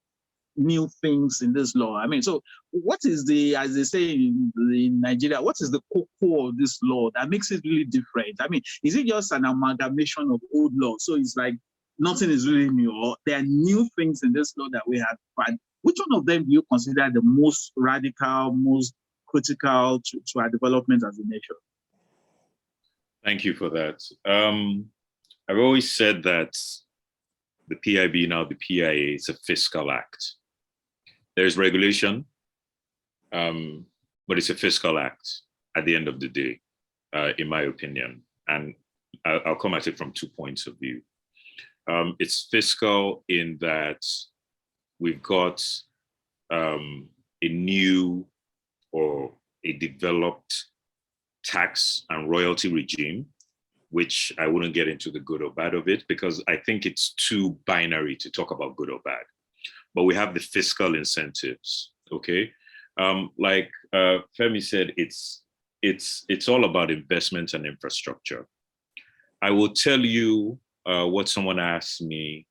new things in this law. I mean, so what is the, as they say in Nigeria, what is the core of this law that makes it really different? I mean, is it just an amalgamation of old law? So it's like nothing is really new, or there are new things in this law that we have. But which one of them do you consider the most radical, most critical to our development as a nation? Thank you for that. I've always said that the PIB, now the PIA, is a fiscal act. There's regulation, but it's a fiscal act at the end of the day, in my opinion. And I'll come at it from 2 points of view. It's fiscal in that we've got a new or a developed tax and royalty regime, which I wouldn't get into the good or bad of it, because I think it's too binary to talk about good or bad. But we have the fiscal incentives Okay, like Femi said, it's all about investments and infrastructure. I will tell you what someone asked me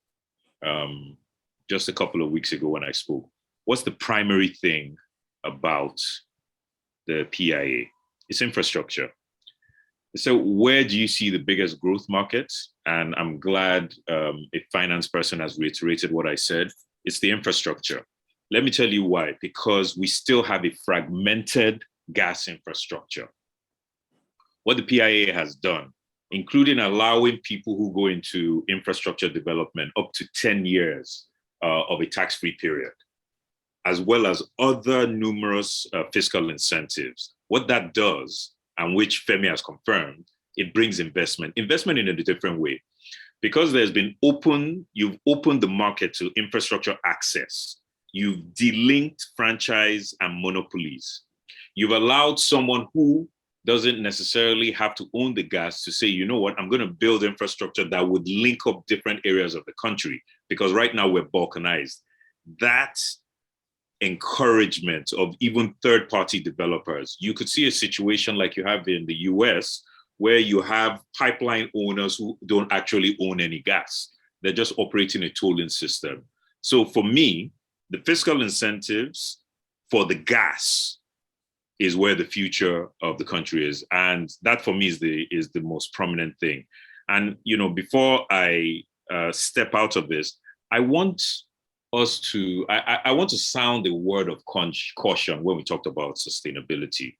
just a couple of weeks ago when I spoke. What's the primary thing about the PIA? It's infrastructure. So where do you see the biggest growth markets? And I'm glad a finance person has reiterated what I said. It's the infrastructure. Let me tell you why. Because we still have a fragmented gas infrastructure. What the PIA has done, including allowing people who go into infrastructure development up to 10 years of a tax-free period, as well as other numerous fiscal incentives. What that does, and which Femi has confirmed, it brings investment in a different way. Because there's been you've opened the market to infrastructure access. You've delinked franchise and monopolies. You've allowed someone who doesn't necessarily have to own the gas to say, you know what, I'm going to build infrastructure that would link up different areas of the country, because right now we're balkanized. That encouragement of even third-party developers. You could see a situation like you have in the US, where you have pipeline owners who don't actually own any gas. They're just operating a tolling system. So for me, the fiscal incentives for the gas is where the future of the country is. And that for me is the most prominent thing. And, you know, before I step out of this, I want to sound a word of caution when we talked about sustainability.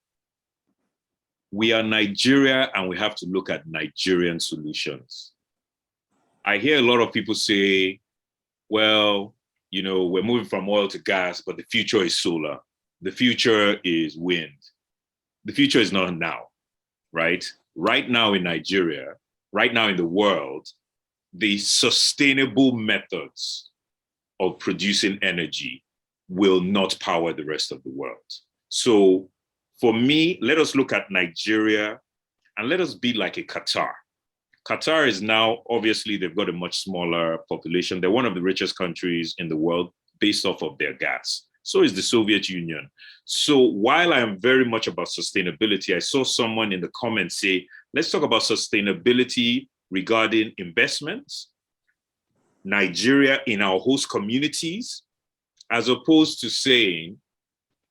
We are Nigeria and we have to look at Nigerian solutions. I hear a lot of people say, well, you know, we're moving from oil to gas, but the future is solar. The future is wind. The future is not now, right? Right now in Nigeria, right now in the world, the sustainable methods of producing energy will not power the rest of the world. So for me, let us look at Nigeria and let us be like a Qatar. Qatar is now, obviously, they've got a much smaller population. They're one of the richest countries in the world based off of their gas. So is the Soviet Union. So while I am very much about sustainability, I saw someone in the comments say, let's talk about sustainability regarding investments, Nigeria in our host communities, as opposed to saying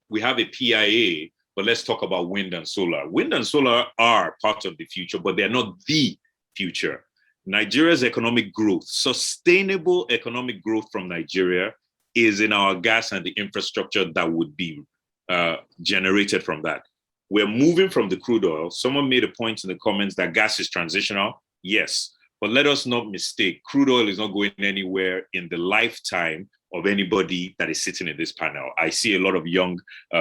we have a PIA, but let's talk about wind and solar. Wind and solar are part of the future, but they're not the future. Nigeria's economic growth, sustainable economic growth from Nigeria, is in our gas and the infrastructure that would be generated from that. We're moving from the crude oil. Someone made a point in the comments that gas is transitional. Yes, but let us not mistake, crude oil is not going anywhere in the lifetime of anybody that is sitting in this panel. I see a lot of young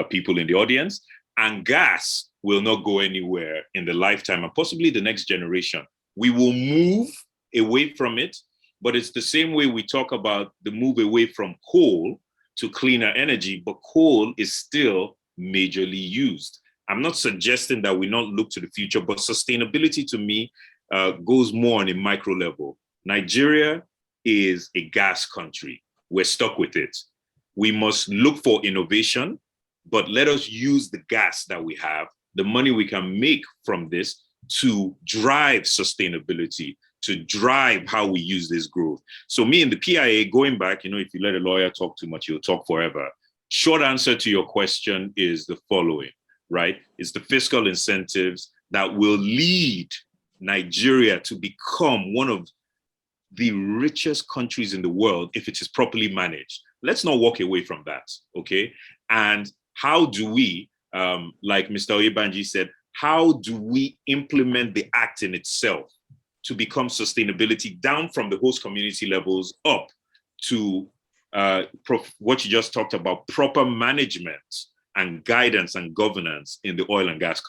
people in the audience, and gas will not go anywhere in the lifetime and possibly the next generation. We will move away from it, but it's the same way we talk about the move away from coal to cleaner energy, but coal is still majorly used. I'm not suggesting that we not look to the future, but sustainability to me goes more on a micro level. Nigeria is a gas country. We're stuck with it. We must look for innovation, but let us use the gas that we have, the money we can make from this, to drive sustainability, to drive how we use this growth. So me and the PIA, going back, you know, if you let a lawyer talk too much, he'll talk forever. Short answer to your question is the following, right? It's the fiscal incentives that will lead Nigeria to become one of the richest countries in the world if it is properly managed. Let's not walk away from that, okay? And how do we, like Mr. Oyebanji said, how do we implement the act in itself to become sustainability down from the host community levels up to what you just talked about, proper management and guidance and governance in the oil and gas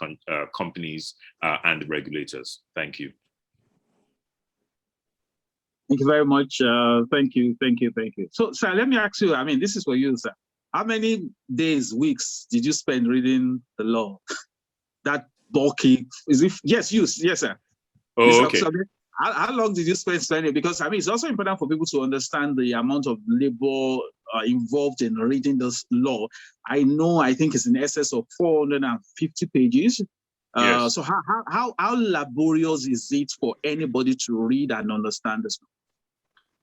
companies and the regulators? Thank you. Thank you very much. Thank you. So, sir, let me ask you, I mean, this is for you, sir. How many days, weeks did you spend reading the law? That bulky, yes, sir. Oh, okay. So, how long did you spend studying? Because, I mean, it's also important for people to understand the amount of labor involved in reading this law. I think it's in excess of 450 pages. Yes. So how laborious is it for anybody to read and understand this?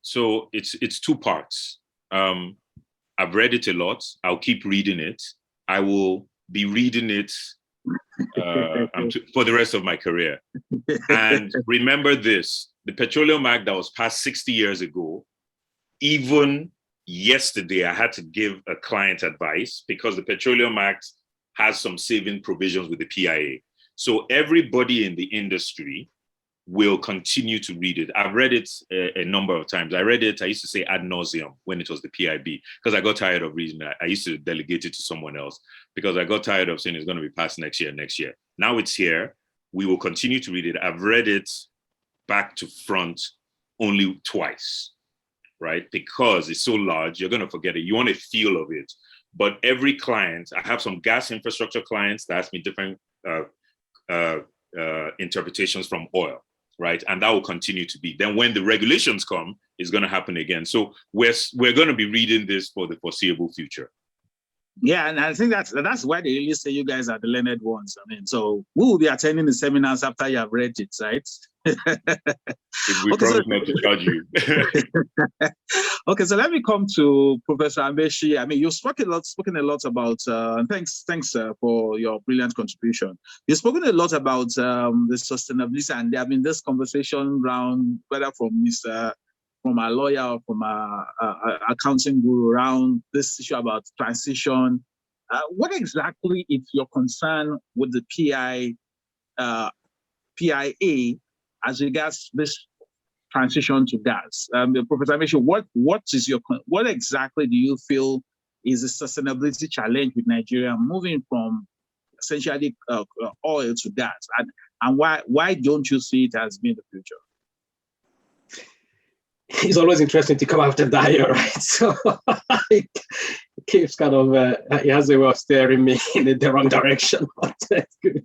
So it's two parts. I've read it a lot. I'll keep reading it. I will be reading it for the rest of my career. And remember this, the Petroleum Act that was passed 60 years ago, even yesterday, I had to give a client advice because the Petroleum Act has some saving provisions with the PIA. So everybody in the industry will continue to read it. I've read it a number of times. I read it, I used to say ad nauseum when it was the PIB, because I got tired of reading it. I used to delegate it to someone else because I got tired of saying it's going to be passed next year. Now it's here. We will continue to read it. I've read it back to front only twice, right? Because it's so large, you're going to forget it. You want a feel of it. But every client, I have some gas infrastructure clients that ask me different interpretations from oil, right? And that will continue to be. Then when the regulations come, it's going to happen again. So we're going to be reading this for the foreseeable future. Yeah, and I think that's why they really say you guys are the learned ones. I mean, so we will be attending the seminars after you have read it, right? If we promise not to charge you. Okay, so let me come to Professor Amaechi. I mean, you've spoken a lot about, and thanks for your brilliant contribution. You've spoken a lot about the sustainability, and there have been this conversation around whether from a lawyer or from a accounting guru around this issue about transition. What exactly is your concern with the PIA as regards this transition to gas? Professor Amaechi, what exactly do you feel is the sustainability challenge with Nigeria moving from essentially oil to gas, and why don't you see it as being the future? It's always interesting to come after Dio, right? So it keeps kind of, he has a way of steering me in the wrong direction, but that's good.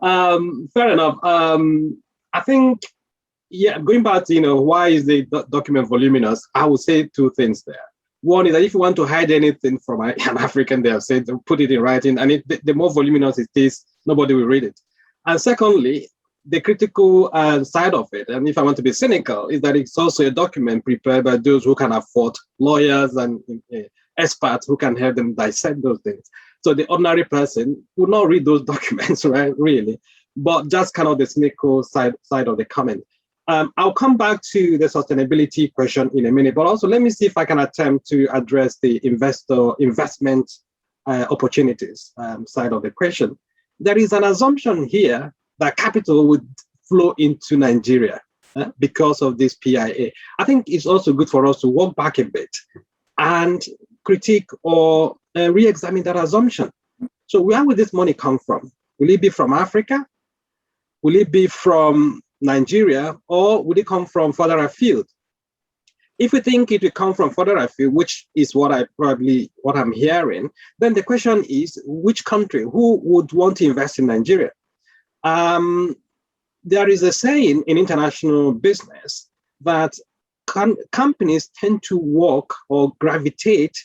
Fair enough. I think, yeah, going back to, why is the document voluminous? I would say two things there. One is that if you want to hide anything from an African, they have said, put it in writing, and the more voluminous it is, nobody will read it. And secondly, the critical side of it, and if I want to be cynical, is that it's also a document prepared by those who can afford lawyers and experts who can help them dissect those things. So the ordinary person would not read those documents, right, really, but just kind of the cynical side of the comment. I'll come back to the sustainability question in a minute, but also let me see if I can attempt to address the investment opportunities side of the question. There is an assumption here that capital would flow into Nigeria because of this PIA. I think it's also good for us to walk back a bit and critique or re-examine that assumption. So where will this money come from? Will it be from Africa? Will it be from Nigeria? Or will it come from further afield? If we think it will come from further afield, which is what I'm hearing, then the question is, which country, who would want to invest in Nigeria? There is a saying in international business that companies tend to walk or gravitate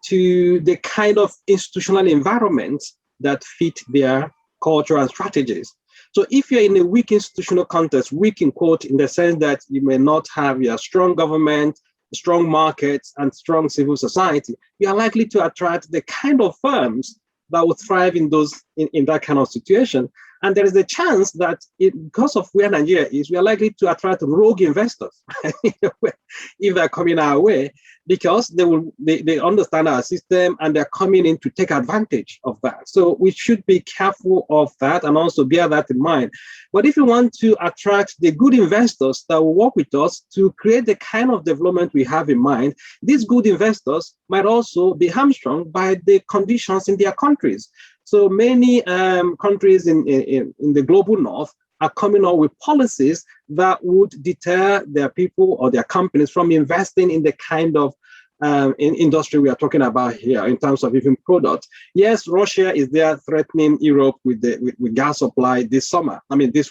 to the kind of institutional environment that fit their culture and strategies. So if you're in a weak institutional context, weak in quote, in the sense that you may not have your strong government, strong markets, and strong civil society, you are likely to attract the kind of firms that will thrive in that kind of situation. And there is a chance that because of where Nigeria is, we are likely to attract rogue investors if they're coming our way, because they understand our system and they're coming in to take advantage of that. So we should be careful of that and also bear that in mind. But if you want to attract the good investors that will work with us to create the kind of development we have in mind, these good investors might also be hamstrung by the conditions in their countries. So many countries in the global north are coming up with policies that would deter their people or their companies from investing in the kind of industry we are talking about here in terms of even products. Yes, Russia is there threatening Europe with gas supply this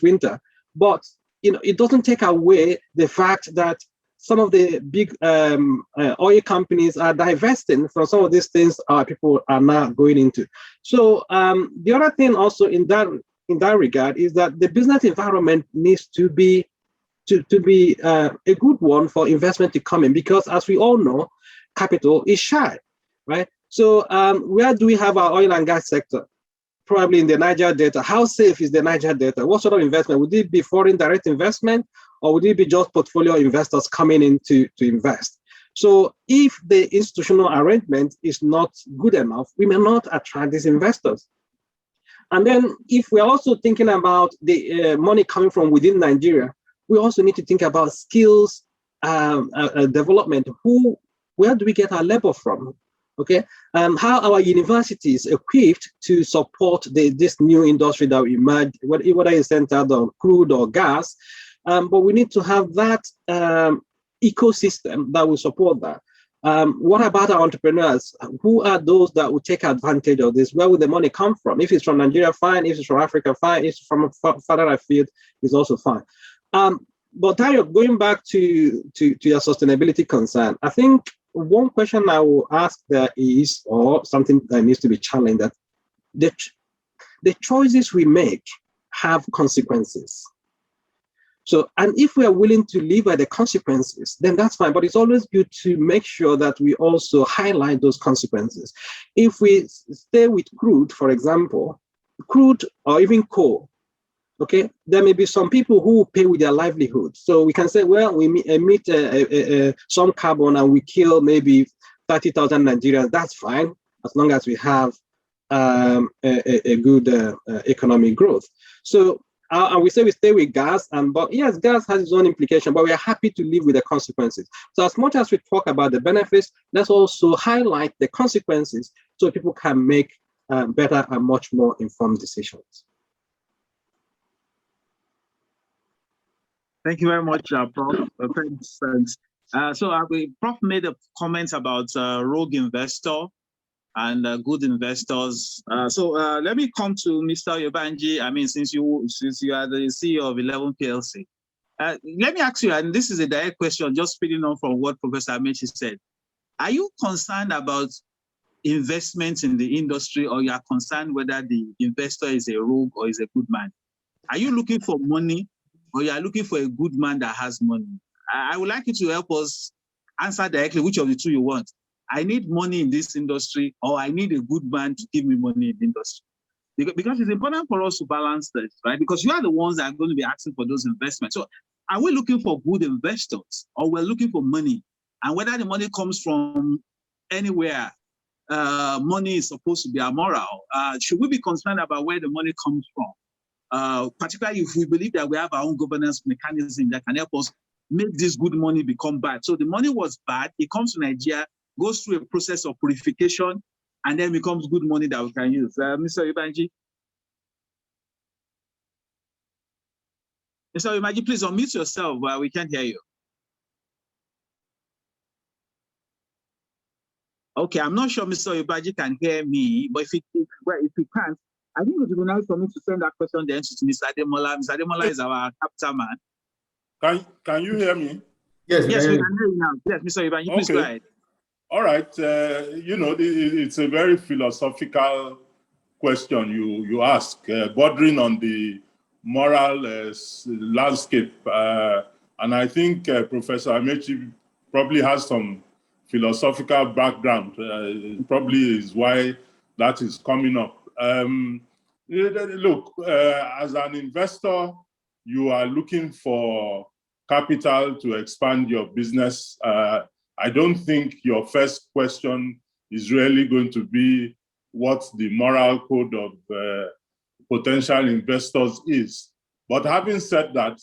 winter. But it doesn't take away the fact that some of the big oil companies are divesting from some of these things our people are now going into. So the other thing also in that regard is that the business environment needs to be a good one for investment to come in, because as we all know, capital is shy, right? So where do we have our oil and gas sector? Probably in the Niger Delta. How safe is the Niger Delta? What sort of investment? Would it be foreign direct investment, or would it be just portfolio investors coming in to invest? So if the institutional arrangement is not good enough, we may not attract these investors. And then if we're also thinking about the money coming from within Nigeria, we also need to think about skills development. Where do we get our labor from? Okay, how our universities equipped to support this new industry that we emerged, whether it's centered on crude or gas, but we need to have that ecosystem that will support that. What about our entrepreneurs? Who are those that will take advantage of this? Where will the money come from? If it's from Nigeria, fine. If it's from Africa, fine. If it's from further afield, it's also fine. But Tayo, going back to your sustainability concern, I think one question I will ask there is, or something that needs to be challenged, that the choices we make have consequences. So, and if we are willing to live by the consequences, then that's fine. But it's always good to make sure that we also highlight those consequences. If we stay with crude, for example, crude or even coal, okay, there may be some people who pay with their livelihood. So we can say, well, we emit some carbon and we kill maybe 30,000 Nigerians. That's fine, as long as we have a good economic growth. So and we say we stay with gas, but yes, gas has its own implication, but we are happy to live with the consequences. So as much as we talk about the benefits, let's also highlight the consequences so people can make better and much more informed decisions. Thank you very much, Prof. Thanks. So Prof made a comment about rogue investor and good investors. So let me come to Mr. Oyebanji. I mean, since you are the CEO of 11 PLC, let me ask you, and this is a direct question, just feeding on from what Professor Amechi said. Are you concerned about investments in the industry, or you are concerned whether the investor is a rogue or is a good man? Are you looking for money, or you are looking for a good man that has money? I would like you to help us answer directly which of the two you want. I need money in this industry, or I need a good man to give me money in the industry. Because it's important for us to balance this, right? Because you are the ones that are going to be asking for those investments. So are we looking for good investors, or we're looking for money? And whether the money comes from anywhere, money is supposed to be amoral. Should we be concerned about where the money comes from? Particularly if we believe that we have our own governance mechanism that can help us make this good money become bad. So the money was bad, it comes to Nigeria, goes through a process of purification, and then becomes good money that we can use. Mr. Oyebanji? Mr. Oyebanji, please unmute yourself. We can't hear you. Okay, I'm not sure Mr. Oyebanji can hear me, but if he can't, I think it would be nice for me to send that question then to Mr. Ademola. Mr. Ademola is our capital man. Can you hear me? Yes, we can hear you now. Yes, Mr. Oyebanji, please go ahead. All right. It's a very philosophical question you ask, bordering on the moral landscape. And I think Professor Amechi probably has some philosophical background. Probably is why that is coming up. Look, as an investor, you are looking for capital to expand your business. I don't think your first question is really going to be what the moral code of potential investors is. But having said that,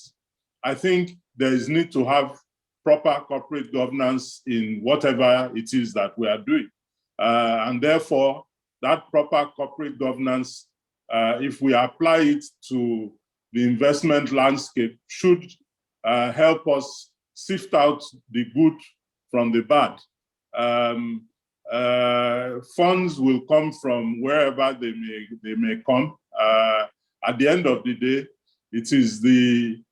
I think there is need to have proper corporate governance in whatever it is that we are doing. And therefore, that proper corporate governance, if we apply it to the investment landscape, should help us sift out the good from the bad. Funds will come from wherever they may come. At the end of the day, it is the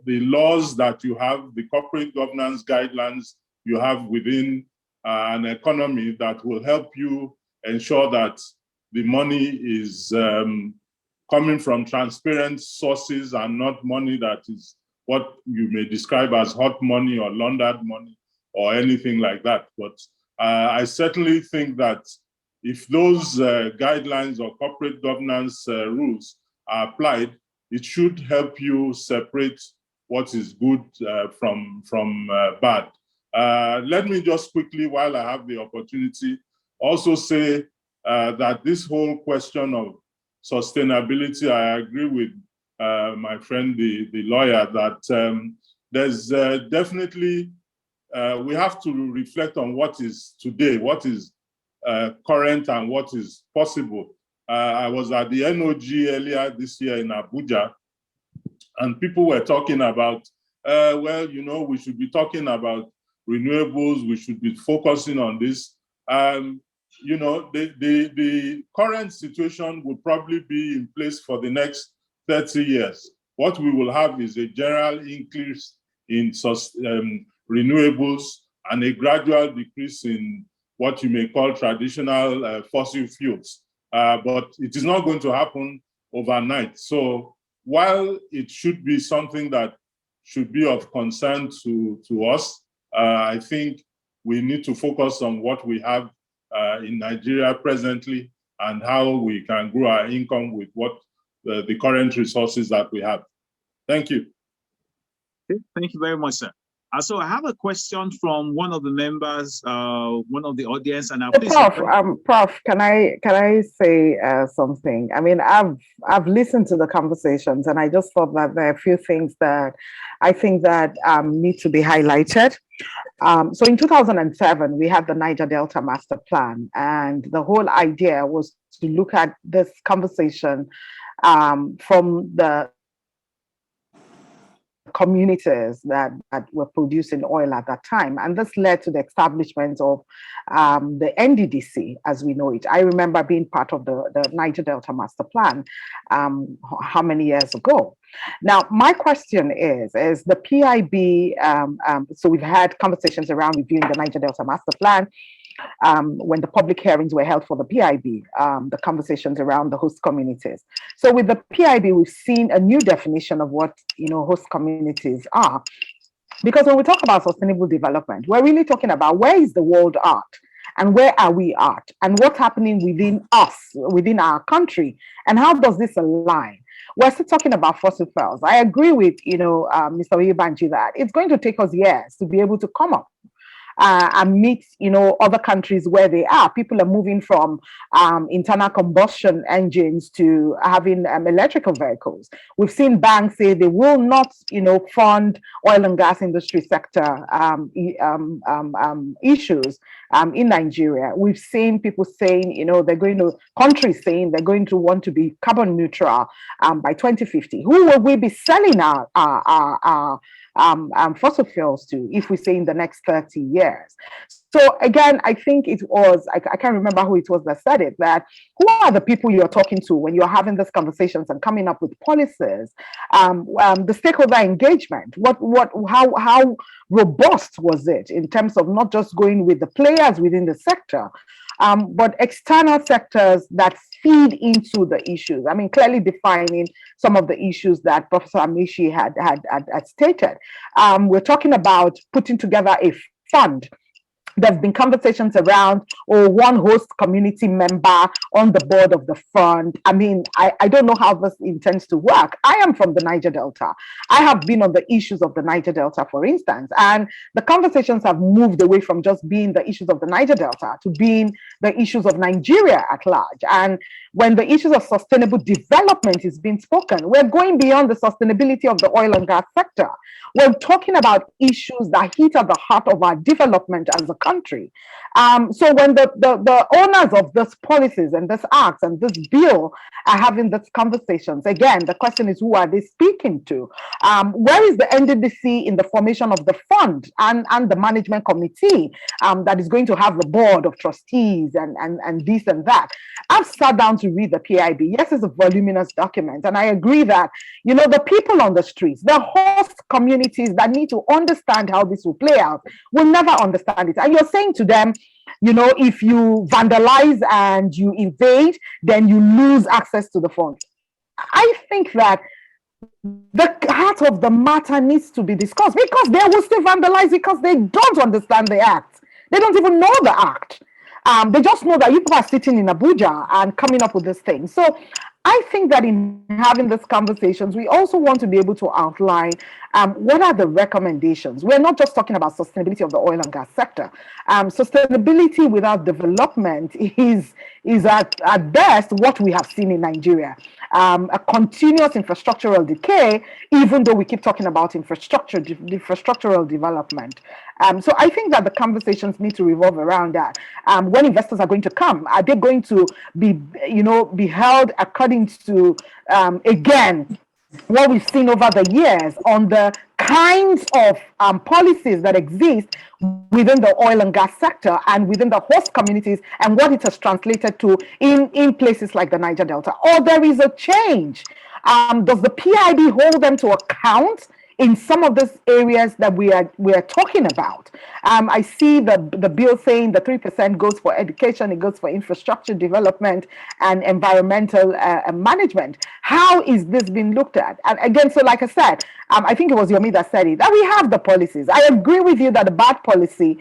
the laws that you have, the corporate governance guidelines you have within an economy that will help you ensure that the money is coming from transparent sources and not money that is what you may describe as hot money or laundered money or anything like that. But I certainly think that if those guidelines or corporate governance rules are applied, it should help you separate what is good from bad. Let me just quickly, while I have the opportunity, also say that this whole question of sustainability, I agree with my friend, the lawyer, that there's definitely, we have to reflect on what is today, what is current and what is possible. I was at the NOG earlier this year in Abuja, and people were talking about, well, you know, we should be talking about renewables, we should be focusing on this. You know, the current situation will probably be in place for the next 30 years. What we will have is a general increase in renewables and a gradual decrease in what you may call traditional fossil fuels. But it is not going to happen overnight. So while it should be something that should be of concern to us, I think we need to focus on what we have in Nigeria presently and how we can grow our income with what the current resources that we have. Thank you. Okay, thank you very much, sir. So I have a question from one of the members, one of the audience, and Prof, can I say something? I mean, I've listened to the conversations, and I just thought that there are a few things that I think that need to be highlighted. So in 2007, we had the Niger Delta Master Plan, and the whole idea was to look at this conversation from the communities that were producing oil at that time. And this led to the establishment of the NDDC as we know it. I remember being part of the Niger Delta Master Plan how many years ago. Now, my question is the PIB, so we've had conversations around reviewing the Niger Delta Master Plan. When the public hearings were held for the PIB, the conversations around the host communities. So with the PIB, we've seen a new definition of what host communities are. Because when we talk about sustainable development, we're really talking about where is the world at and where are we at and what's happening within us, within our country, and how does this align? We're still talking about fossil fuels. I agree with Mr. Oyebanji that it's going to take us years to be able to come up and meet, other countries where they are. People are moving from internal combustion engines to having electrical vehicles. We've seen banks say they will not, fund oil and gas industry sector issues in Nigeria. We've seen people saying, countries saying they're going to want to be carbon neutral by 2050. Who will we be selling our fossil fuels to if we say in the next 30 years? So again, I think it was, I can't remember who it was that said it, that who are the people you're talking to when you're having these conversations and coming up with policies? The stakeholder engagement, how robust was it in terms of not just going with the players within the sector, but external sectors that feed into the issues. I mean, clearly defining some of the issues that Professor Amishi had stated. We're talking about putting together a fund. There's been conversations around, one host community member on the board of the fund. I mean, I don't know how this intends to work. I am from the Niger Delta. I have been on the issues of the Niger Delta, for instance, and the conversations have moved away from just being the issues of the Niger Delta to being the issues of Nigeria at large. And when the issues of sustainable development is being spoken, we're going beyond the sustainability of the oil and gas sector. We're talking about issues that hit at the heart of our development as a country. So when the owners of these policies and this act and this bill are having these conversations, again, the question is, who are they speaking to? Where is the NDDC in the formation of the fund and the management committee that is going to have the board of trustees and this and that? I've sat down to read the PIB. Yes, it's a voluminous document, and I agree that, you know, the people on the streets, the host communities that need to understand how this will play out will never understand it. And you're saying to them, you know, if you vandalize and you invade, then you lose access to the fund. I think that the heart of the matter needs to be discussed, because they will still vandalize because they don't understand the act. They don't even know the act. They just know that you people are sitting in Abuja and coming up with this thing. So I think that in having these conversations, we also want to be able to outline what are the recommendations. We're not just talking about sustainability of the oil and gas sector. Sustainability without development is at best what we have seen in Nigeria. A continuous infrastructural decay, even though we keep talking about infrastructural development. So I think that the conversations need to revolve around that. When investors are going to come, are they going to be held according to, again, what we've seen over the years on the kinds of policies that exist within the oil and gas sector and within the host communities, and what it has translated to in places like the Niger Delta? Or there is a change. Does the PIB hold them to account in some of these areas that we are talking about? I see the bill saying the 3% goes for education, it goes for infrastructure development and environmental management. How is this being looked at? And again, so like I said, I think it was Yomi that said it, that we have the policies. I agree with you that the bad policy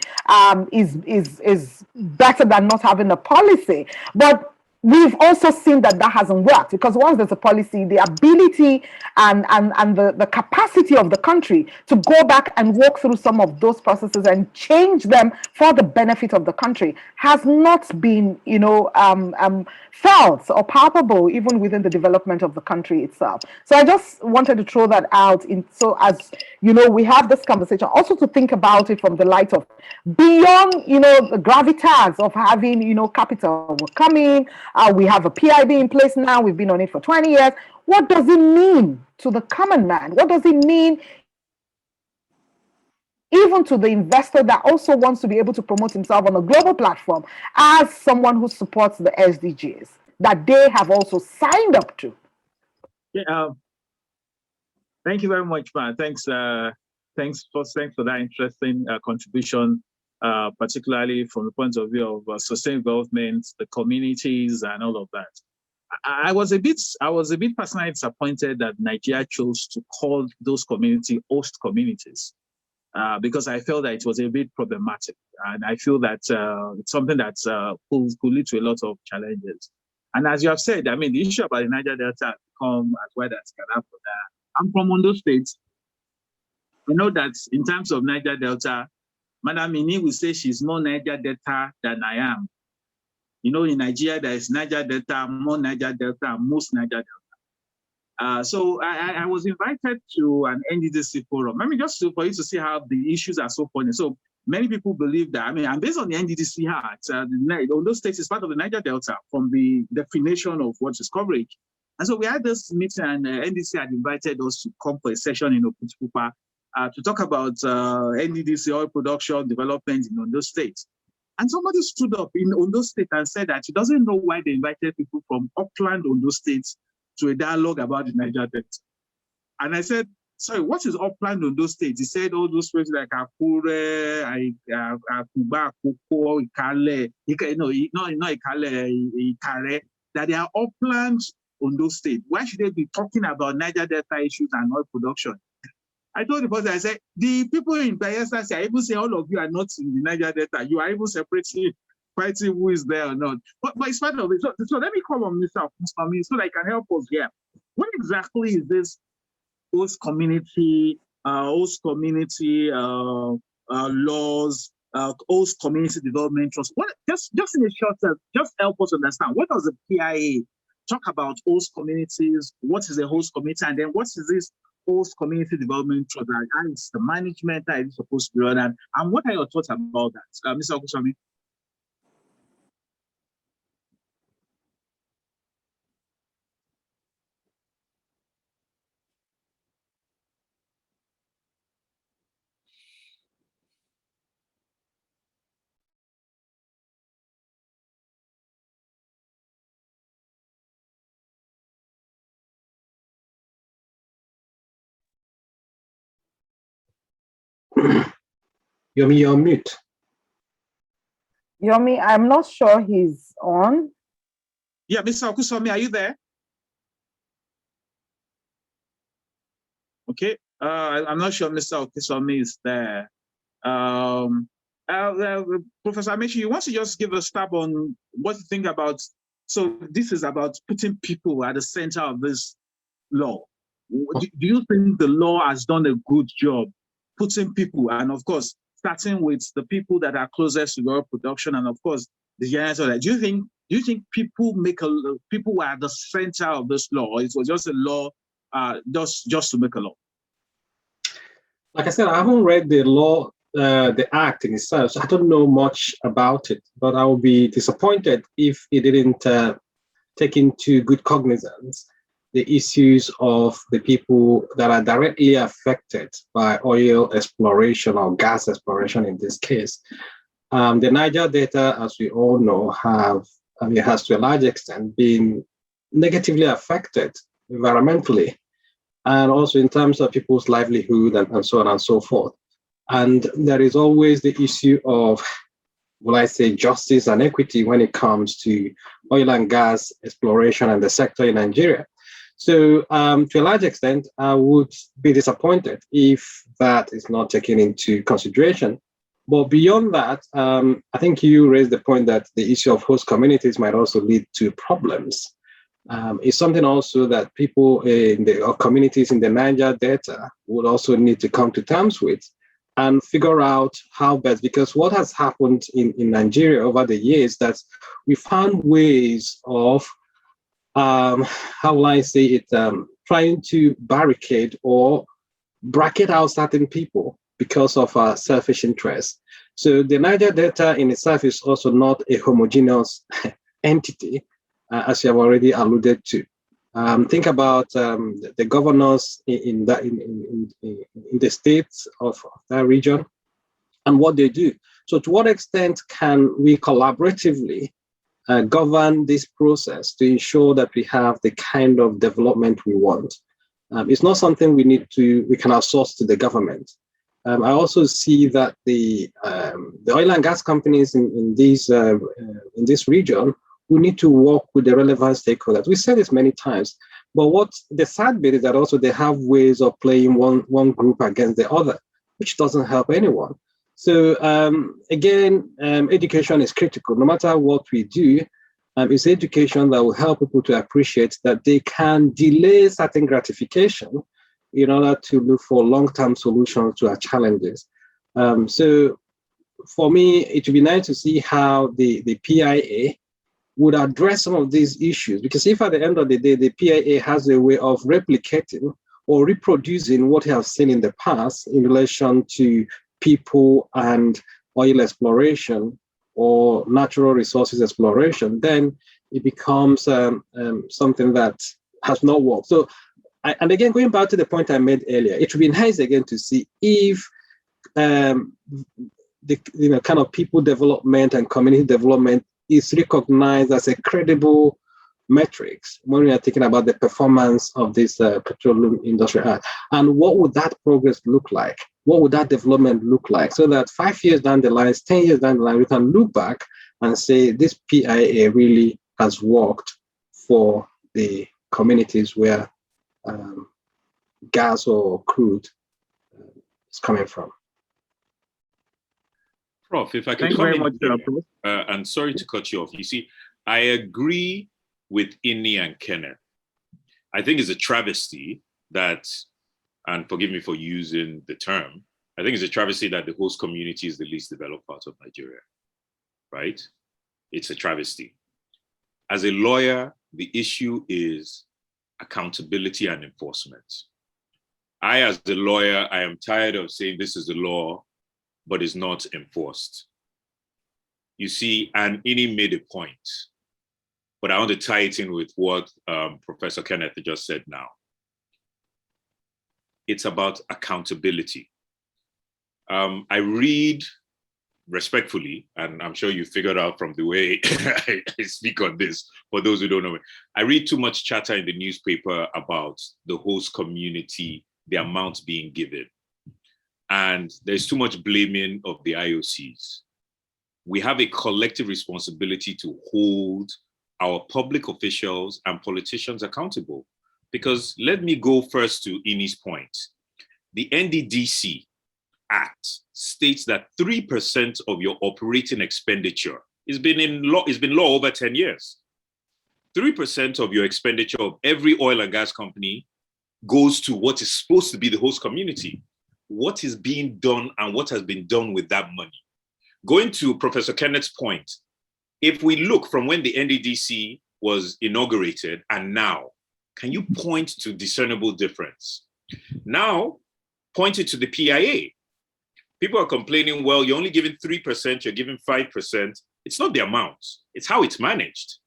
is better than not having a policy, but we've also seen that hasn't worked, because once there's a policy, the ability and the capacity of the country to go back and walk through some of those processes and change them for the benefit of the country has not been, felt or palpable even within the development of the country itself. So I just wanted to throw that out so as, we have this conversation also to think about it from the light of beyond, the gravitas of having, capital will come in. We have a PIB in place now. We've been on it for 20 years. What does it mean to the common man? What does it mean even to the investor that also wants to be able to promote himself on a global platform as someone who supports the SDGs that they have also signed up to? Yeah, thank you very much, man. Thanks for that interesting contribution. Particularly from the point of view of sustainable development, the communities, and all of that. I was a bit personally disappointed that Nigeria chose to call those communities host communities, because I felt that it was a bit problematic, and I feel that it's something that could lead to a lot of challenges. And as you have said, I mean, the issue about the Niger Delta has become as wide as can happen. I'm from Ondo State. I know that in terms of Niger Delta, Madam Mini will say she's more Niger Delta than I am. In Nigeria, there is Niger Delta, more Niger Delta, most Niger Delta. So I was invited to an NDDC forum. I mean, just for you to see how the issues are so funny. So many people believe that, and based on the NDDC Act, Ondo State is part of the Niger Delta from the definition of what is coverage. And so we had this meeting, and NDDC had invited us to come for a session in Oputupupa, to talk about NDDC oil production development in Ondo State. And somebody stood up in Ondo State and said that he doesn't know why they invited people from Upland Ondo State to a dialogue about the Niger Delta. And I said, sorry, what is Upland Ondo State? He said all those places like Akure, Akuba, Koko, Ikale, Ikare, that they are Upland Ondo State. Why should they be talking about Niger Delta issues and oil production? I told the person, I said, the people in Bayelsa say, I even say all of you are not in the Niger Delta. You are even separating, fighting who is there or not. But it's part of it. So let me call on Mr. Musami so that he can help us here. What exactly is this host community laws, host community development trust? What, just in a short term, just help us understand, what does the PIA talk about host communities? What is a host community? And then what is this host community development trust? How is the management, how is it supposed to be run? And what are your thoughts about that, Mr. Okusami? Yomi, you're on mute. Yomi, I'm not sure he's on. Yeah, Mr. Okusami, are you there? Okay, I'm not sure Mr. Okusami is there. Professor Amechi, you want to just give a stab on what you think about, so this is about putting people at the center of this law. Do you think the law has done a good job putting people, and of course, starting with the people that are closest to oil production, and of course, the generators? Do you think people were at the center of this law, or it was just a law, just to make a law? Like I said, I haven't read the law, the act in itself, so I don't know much about it, but I will be disappointed if it didn't take into good cognizance the issues of the people that are directly affected by oil exploration or gas exploration in this case. The Niger Delta, as we all know, has to a large extent been negatively affected environmentally, and also in terms of people's livelihood and so on and so forth. And there is always the issue of, will I say, justice and equity when it comes to oil and gas exploration and the sector in Nigeria. So to a large extent, I would be disappointed if that is not taken into consideration. But beyond that, I think you raised the point that the issue of host communities might also lead to problems. It's something also that people in the communities in the Niger Delta would also need to come to terms with and figure out how best, because what has happened in Nigeria over the years that we found ways of, how will I say it, trying to barricade or bracket out certain people because of selfish interests. So the Niger Delta in itself is also not a homogeneous entity, as you have already alluded to. Think about the governors in the states of that region and what they do. So to what extent can we collaboratively govern this process to ensure that we have the kind of development we want? It's not something we can outsource to the government. I also see that the oil and gas companies in this region, we need to work with the relevant stakeholders. We said this many times, but what the sad bit is that also they have ways of playing one group against the other, which doesn't help anyone. So again, education is critical. No matter what we do, it's education that will help people to appreciate that they can delay certain gratification in order to look for long-term solutions to our challenges. So for me, it would be nice to see how the PIA would address some of these issues, because if at the end of the day, the PIA has a way of replicating or reproducing what we have seen in the past in relation to people and oil exploration or natural resources exploration, then it becomes something that has not worked. So, and again, going back to the point I made earlier, it would be nice again to see if the kind of people development and community development is recognized as a credible metrics when we are thinking about the performance of this petroleum industry. And what would that progress look like? What would that development look like? So that 5 years down the line, 10 years down the line, we can look back and say this PIA really has worked for the communities where gas or crude is coming from. Prof, if I could come in here, and sorry to cut you off. You see, I agree with Inni and Kenneth. I think it's a travesty that, and forgive me for using the term, I think it's a travesty that the host community is the least developed part of Nigeria, right? It's a travesty. As a lawyer, the issue is accountability and enforcement. I, as the lawyer, I am tired of saying this is the law, but it's not enforced. You see, and Ini made a point, but I want to tie it in with what Professor Kenneth just said now. It's about accountability. I read respectfully, and I'm sure you figured out from the way I speak on this, for those who don't know me, I read too much chatter in the newspaper about the host community, the amount being given. And there's too much blaming of the IOCs. We have a collective responsibility to hold our public officials and politicians accountable. Because let me go first to Ini's point. The NDDC Act states that 3% of your operating expenditure has been law over 10 years. 3% of your expenditure of every oil and gas company goes to what is supposed to be the host community. What is being done and what has been done with that money? Going to Professor Kenneth's point, if we look from when the NDDC was inaugurated and now, can you point to discernible difference? Now, point it to the PIA. People are complaining, well, you're only giving 3%, you're giving 5%. It's not the amount, it's how it's managed.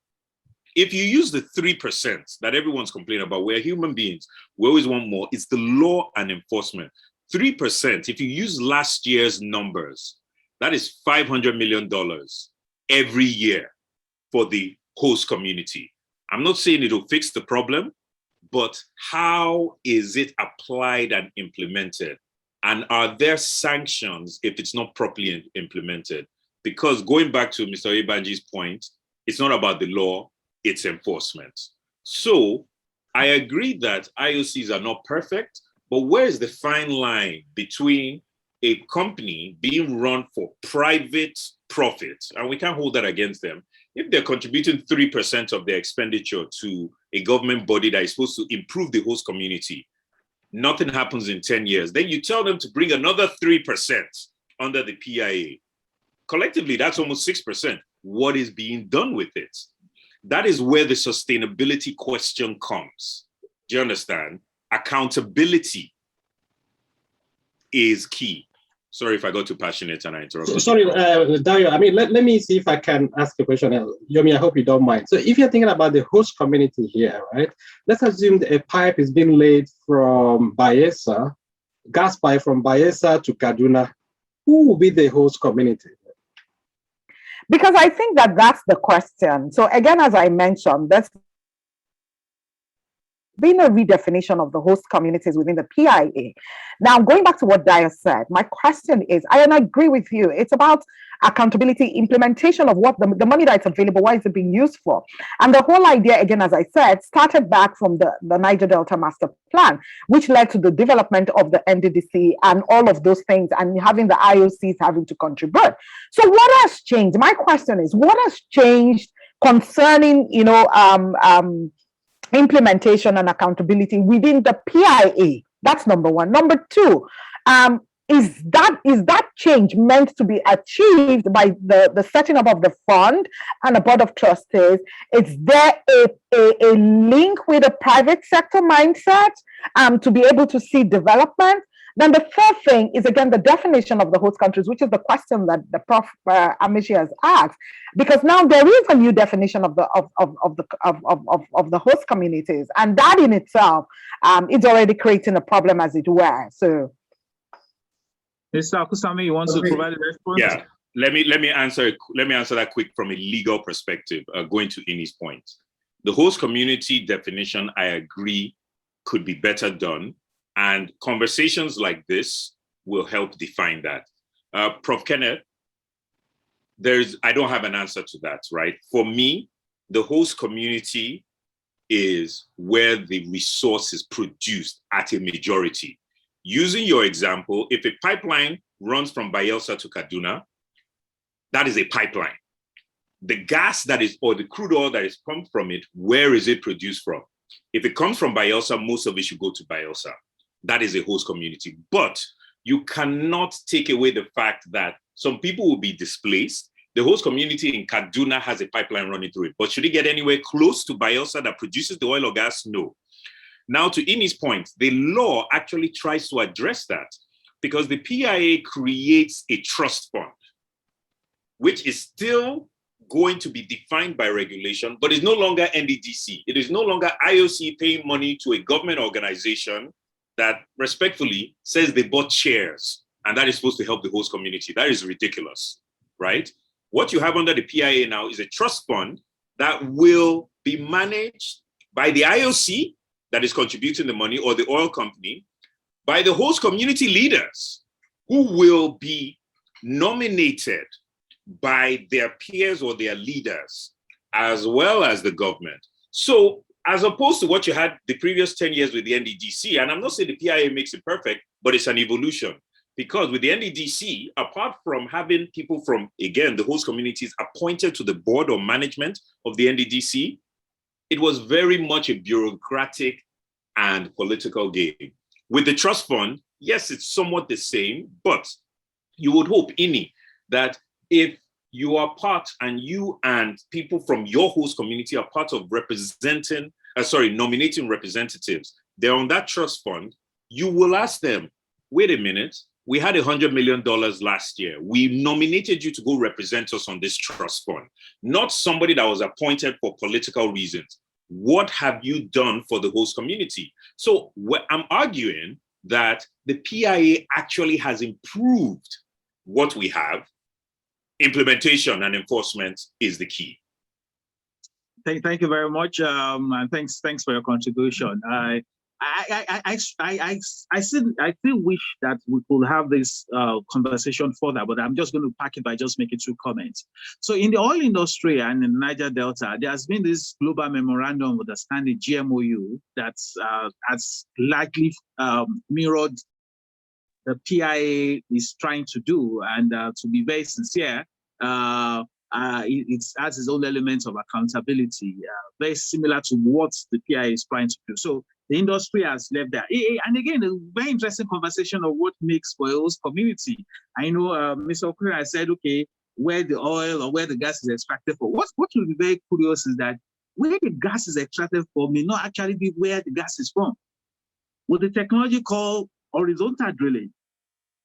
If you use the 3% that everyone's complaining about, we're human beings, we always want more, it's the law and enforcement. 3%, if you use last year's numbers, that is $500 million every year for the host community. I'm not saying it'll fix the problem, but how is it applied and implemented? And are there sanctions if it's not properly implemented? Because going back to Mr. Ibanji's point, it's not about the law, it's enforcement. So I agree that IOCs are not perfect, but where is the fine line between a company being run for private profit, and we can't hold that against them, if they're contributing 3% of their expenditure to a government body that is supposed to improve the host community, nothing happens in 10 years. Then you tell them to bring another 3% under the PIA. Collectively, that's almost 6%. What is being done with it? That is where the sustainability question comes. Do you understand? Accountability is key. Sorry if I got too passionate and I interrupted. Sorry, Dayo, I mean, let me see if I can ask a question. Yomi, I hope you don't mind. So if you're thinking about the host community here, right? Let's assume that a pipe is being laid from Bayelsa, gas pipe from Bayelsa to Kaduna. Who will be the host community? Because I think that that's the question. So again, as I mentioned, that's been a redefinition of the host communities within the PIA. Now, going back to what Dayo said, my question is, I agree with you, it's about accountability, implementation of what the money that's available, what is it being used for? And the whole idea, again, as I said, started back from the Niger Delta Master Plan, which led to the development of the NDDC and all of those things, and having the IOCs having to contribute. So what has changed? My question is, what has changed concerning, implementation and accountability within the PIA? That's number one. Number two, is that change meant to be achieved by the setting up of the fund and a board of trustees? Is there a link with a private sector mindset to be able to see development? Then the third thing is, again, the definition of the host countries, which is the question that the Prof. Amishi has asked, because now there is a new definition of the host communities, and that in itself is already creating a problem, as it were. So, Mr. Akusami, you want to provide a response? Yeah, let me answer that quick from a legal perspective. Going to Ini's point, the host community definition, I agree, could be better done. And conversations like this will help define that. Prof. Kenneth, I don't have an answer to that, right? For me, the host community is where the resource is produced at a majority. Using your example, if a pipeline runs from Bayelsa to Kaduna, that is a pipeline. The gas or the crude oil that is pumped from it, where is it produced from? If it comes from Bayelsa, most of it should go to Bayelsa. That is a host community. But you cannot take away the fact that some people will be displaced. The host community in Kaduna has a pipeline running through it. But should it get anywhere close to Bayelsa that produces the oil or gas? No. Now, to Ini's point, the law actually tries to address that because the PIA creates a trust fund, which is still going to be defined by regulation, but is no longer NDDC. It is no longer IOC paying money to a government organization that respectfully says they bought shares and that is supposed to help the host community. That is ridiculous, right? What you have under the PIA now is a trust fund that will be managed by the IOC that is contributing the money or the oil company, by the host community leaders who will be nominated by their peers or their leaders, as well as the government. So as opposed to what you had the previous 10 years with the NDDC, and I'm not saying the PIA makes it perfect, but it's an evolution. Because with the NDDC, apart from having people from, again, the host communities appointed to the board or management of the NDDC, it was very much a bureaucratic and political game. With the trust fund, yes, it's somewhat the same, but you would hope, Ini, that if you are part and you and people from your host community are part of nominating representatives, they're on that trust fund, you will ask them, wait a minute, we had $100 million last year. We nominated you to go represent us on this trust fund, not somebody that was appointed for political reasons. What have you done for the host community? So I'm arguing that the PIA actually has improved what we have. Implementation and enforcement is the key. Thank you very much, and thanks for your contribution. I still wish that we could have this conversation further, but I'm just going to pack it by just making 2 comments. So in the oil industry and in the Niger Delta, there has been this global memorandum of understanding, GMOU, that has largely mirrored the PIA is trying to do. And to be very sincere, it has its own elements of accountability, very similar to what the PIA is trying to do. So the industry has left there. And again, a very interesting conversation of what makes for a host community. I know Mr. Okura said, okay, where the oil or where the gas is extracted for. What will be very curious is that where the gas is extracted for may not actually be where the gas is from. With the technology called horizontal drilling,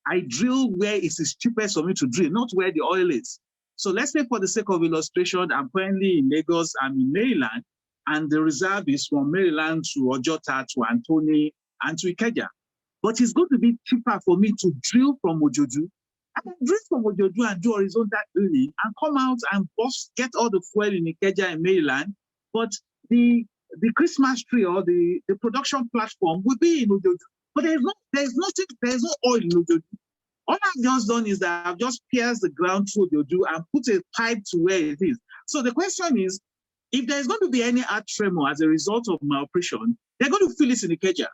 I drill where it is cheapest for me to drill, not where the oil is. So let's say for the sake of illustration, I'm currently in Lagos, I'm in Maryland, and the reserve is from Maryland to Ojota, to Antony, and to Ikeja. But it's going to be cheaper for me to drill from Ojoju. I can drill from Ojoju and do horizontal drilling and come out and get all the fuel in Ikeja and Maryland. But the Christmas tree or the production platform will be in Ojoju. But there's no oil in Ojoju. All I've just done is that I've just pierced the ground through Ojoju and put a pipe to where it is. So the question is, if there's going to be any earth tremor as a result of my operation, they're going to feel it in Ikeja.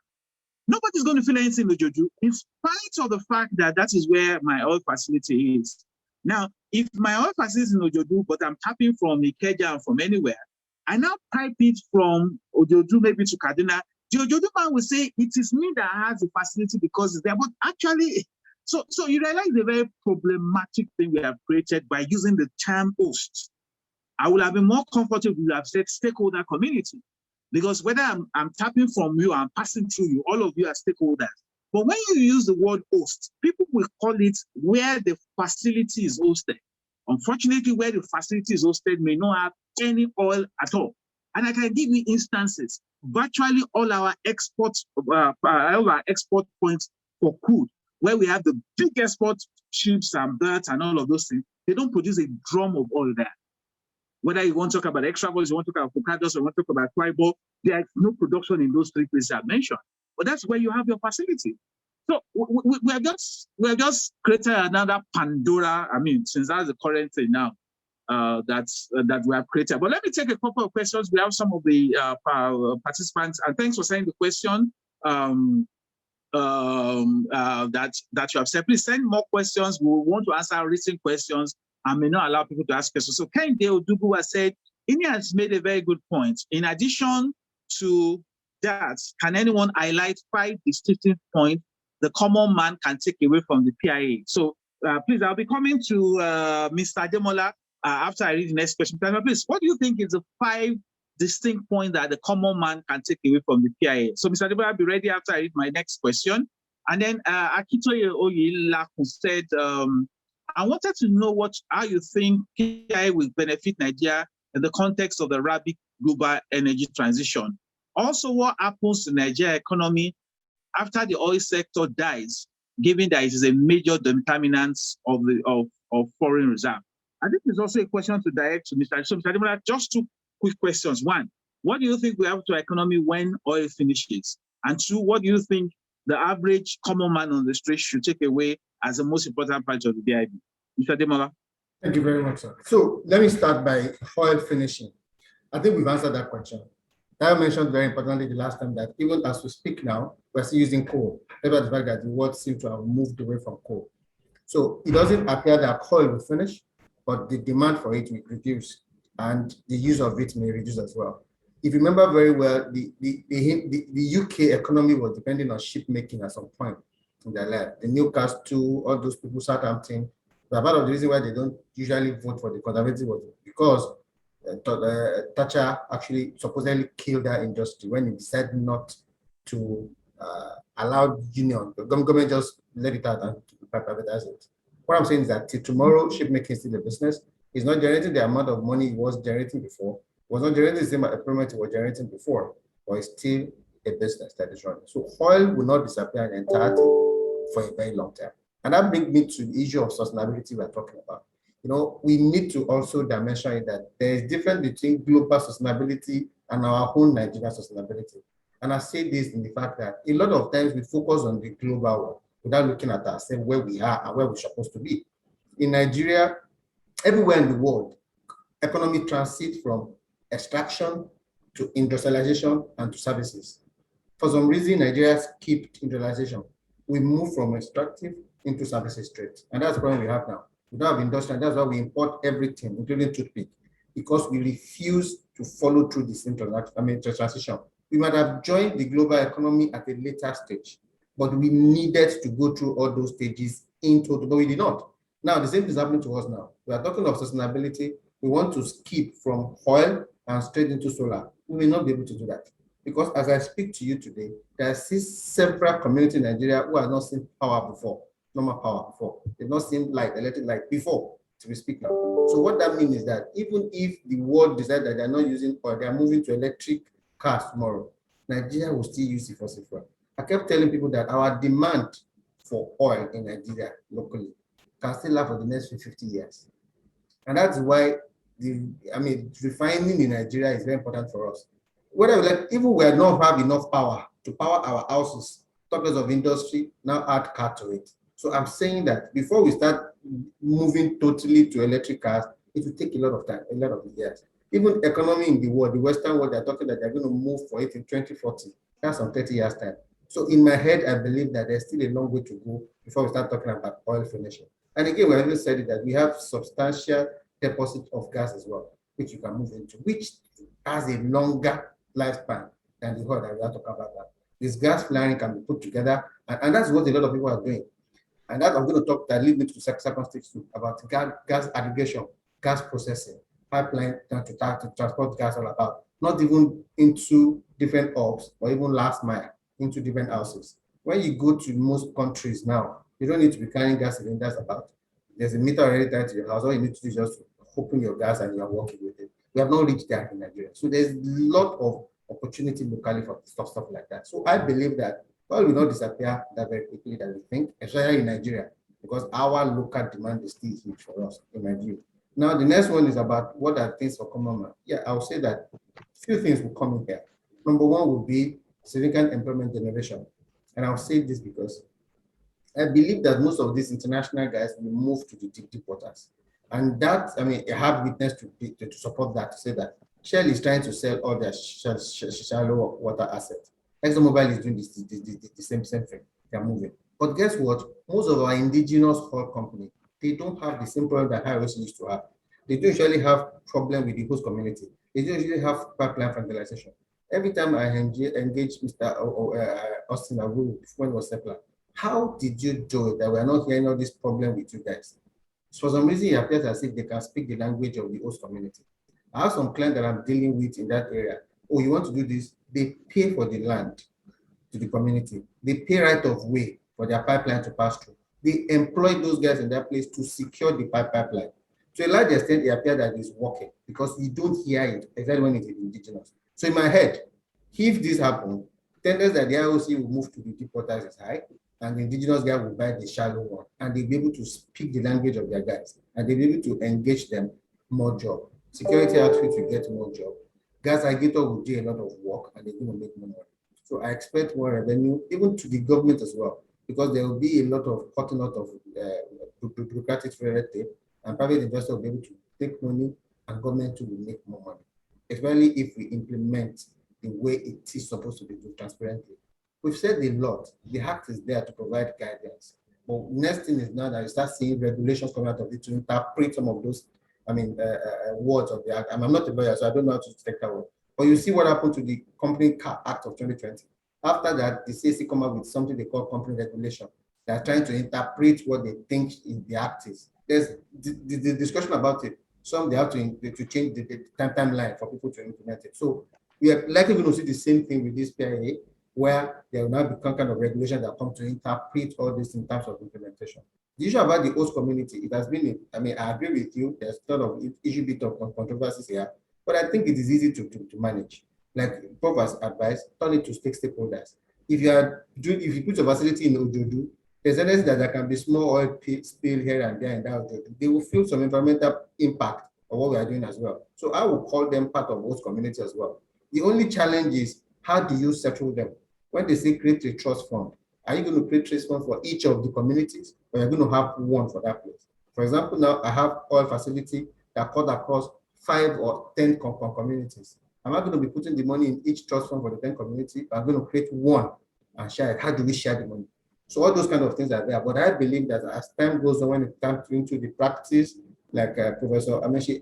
Nobody's going to feel anything in Ojoju, in spite of the fact that that is where my oil facility is. Now, if my oil facility is in Ojoju, but I'm tapping from Ikeja and from anywhere, I now pipe it from Ojoju maybe to Kaduna. The Ojoju man will say, it is me that has the facility because it's there. But actually, so you realize the very problematic thing we have created by using the term host. I would have been more comfortable if you have said stakeholder community, because whether I'm tapping from you, I'm passing through you, all of you are stakeholders. But when you use the word host, people will call it where the facility is hosted. Unfortunately, where the facility is hosted may not have any oil at all. And I can give you instances. Virtually all our export points for crude, where we have the big export ships and berths and all of those things, they don't produce a drum of oil there. Whether you want to talk about extra voice, you want to talk about Focados, or you want to talk about Tribal, there is no production in those 3 places I mentioned. But that's where you have your facility. So we have just created another Pandora. I mean, since that's the current thing now that we have created. But let me take a couple of questions. We have some of the participants, and thanks for sending the question that you have said. Please send more questions. We want to answer written questions and may not allow people to ask questions. So Kende Odugu has said, Ini has made a very good point. In addition to that, can anyone highlight 5 distinct points the common man can take away from the PIA? So please, I'll be coming to Mr. Ademola after I read the next question. Please, what do you think is the 5 distinct point that the common man can take away from the PIA? So, Mr. Deborah, I'll be ready after I read my next question. And then Akitoye Oyelakun said, I wanted to know how you think PIA will benefit Nigeria in the context of the rapid global energy transition. Also, what happens to Nigeria economy after the oil sector dies, given that it is a major determinant of foreign reserve? I think it's also a question to direct to Mr. So, Mr. Demola, just two quick questions. One, what do you think will happen to our economy when oil finishes? And two, what do you think the average common man on the street should take away as the most important part of the BIB? Mr. Demola. Thank you very much, sir. So let me start by oil finishing. I think we've answered that question. I mentioned very importantly the last time that even as we speak now, we're still using coal, about the fact that the world seems to have moved away from coal. So it doesn't appear that coal will finish, but the demand for it will reduce and the use of it may reduce as well. If you remember very well, the UK economy was depending on ship making at some point in their life. The Newcastle, all those people, Southampton. But part of the reason why they don't usually vote for the Conservative was because Thatcher actually supposedly killed that industry when he decided not to allow union. The government just let it out and privatize it. What I'm saying is that till tomorrow, shipmaking is still a business. It's not generating the amount of money it was generating before. It was not generating the same employment it was generating before, but it's still a business that is running. So oil will not disappear in entirety for a very long time. And that brings me to the issue of sustainability we're talking about. You know, we need to also dimension it that there is difference between global sustainability and our own Nigerian sustainability. And I say this in the fact that a lot of times we focus on the global world without looking at ourselves, where we are and where we're supposed to be. In Nigeria, everywhere in the world, economy transits from extraction to industrialization and to services. For some reason, Nigeria skipped industrialization. We move from extractive into services straight. And that's the problem we have now. We don't have industry, and that's why we import everything, including toothpick, because we refuse to follow through this transition. We might have joined the global economy at a later stage, but we needed to go through all those stages in total, but we did not. Now, the same is happening to us now. We are talking of sustainability. We want to skip from oil and straight into solar. We will not be able to do that. Because as I speak to you today, there are several communities in Nigeria who have not seen power before, normal power before. They've not seen light, electric light before, to we speak now. So what that means is that even if the world decides that they're not using oil, they're moving to electric cars tomorrow, Nigeria will still use fossil fuel. I kept telling people that our demand for oil in Nigeria locally can still last for the next 50 years. And that's why refining in Nigeria is very important for us. Whether even we not have enough power to power our houses, talkers of industry, now add car to it. So I'm saying that before we start moving totally to electric cars, it will take a lot of time, a lot of years. Even economy in the world, the Western world, they're talking that they're going to move for it in 2040. That's some 30 years time. So in my head, I believe that there's still a long way to go before we start talking about oil finishing. And again, we already said it, that we have substantial deposit of gas as well, which you can move into, which has a longer lifespan than the oil that we are talking about. This gas flaring can be put together, and that's what a lot of people are doing. And that I'm going to talk, that leads me to the second stage too, about gas aggregation, gas processing, pipeline to transport gas all about, not even into different hubs or even last mile into different houses. When you go to most countries now, you don't need to be carrying gas cylinders about. There's a meter already tied to your house. All you need to do is just open your gas and you're working with it. We have not reached that in Nigeria. So there's a lot of opportunity locally for stuff like that. So I believe that oil will not disappear that very quickly that we think, especially in Nigeria, because our local demand is still huge for us in Nigeria. Now, the next one is about what are things for common man. Yeah, I'll say that few things will come in here. Number one will be significant employment generation. And I'll say this because I believe that most of these international guys will move to the deep waters. And that, I have witness to support that, to say that Shell is trying to sell all their shallow water assets. ExxonMobil is doing the same thing. They're moving. But guess what? Most of our indigenous oil companies, they don't have the same problem that highways used to have. They don't usually have problem with the host community. They don't usually have pipeline fertilization. Every time I engage Mr. Austin Awu, when it was Sepla, how did you do it that we're not hearing all this problem with you guys? For some reason, it appears as if they can speak the language of the host community. I have some clients that I'm dealing with in that area. Oh, you want to do this? They pay for the land to the community. They pay right of way for their pipeline to pass through. They employ those guys in that place to secure the pipeline. To a large extent, it appears that it's working because you don't hear it exactly when it is indigenous. So in my head, if this happens, tenders that the IOC will move to the deep waters is high, and the indigenous guy will buy the shallow one, and they'll be able to speak the language of their guys, and they'll be able to engage them more job. Security outfits will get more job. Gas aggregator will do a lot of work, and they're going to make more money. So I expect more revenue, even to the government as well, because there will be a lot of cutting out of bureaucratic red tape, and private investors will be able to take money, and government will make more money, especially if we implement the way it is supposed to be done transparently. We've said a lot. The act is there to provide guidance. But next thing is now that you start seeing regulations coming out of it to interpret some of those, words of the act. I'm not a lawyer, so I don't know how to take that word. But you see what happened to the Company Act of 2020. After that, the CAC come up with something they call company regulation. They're trying to interpret what they think in the act is. There's the discussion about it. Some they have to change the timeline for people to implement it. So we are likely going to see the same thing with this PIA, where there will now become kind of regulation that come to interpret all this in terms of implementation. The issue about the host community, it has been, I agree with you, there's a lot of issue bit of controversies here, but I think it is easy to manage. Like Prof has advised, turn it to stakeholders. If you put a facility in Ojodu, there's evidence that there can be small oil spill here and there in that Ojodu. They will feel some environmental impact of what we are doing as well. So I will call them part of host community as well. The only challenge is, how do you settle them? When they say create a trust fund, are you going to create a trust fund for each of the communities, or you're going to have one for that place? For example, now I have oil facility that cut across 5 or 10 communities. Am I going to be putting the money in each trust fund for the 10 community? I'm going to create one and share it. How do we share the money? So all those kind of things are there. But I believe that as time goes on, when it comes into the practice, like Professor Amechi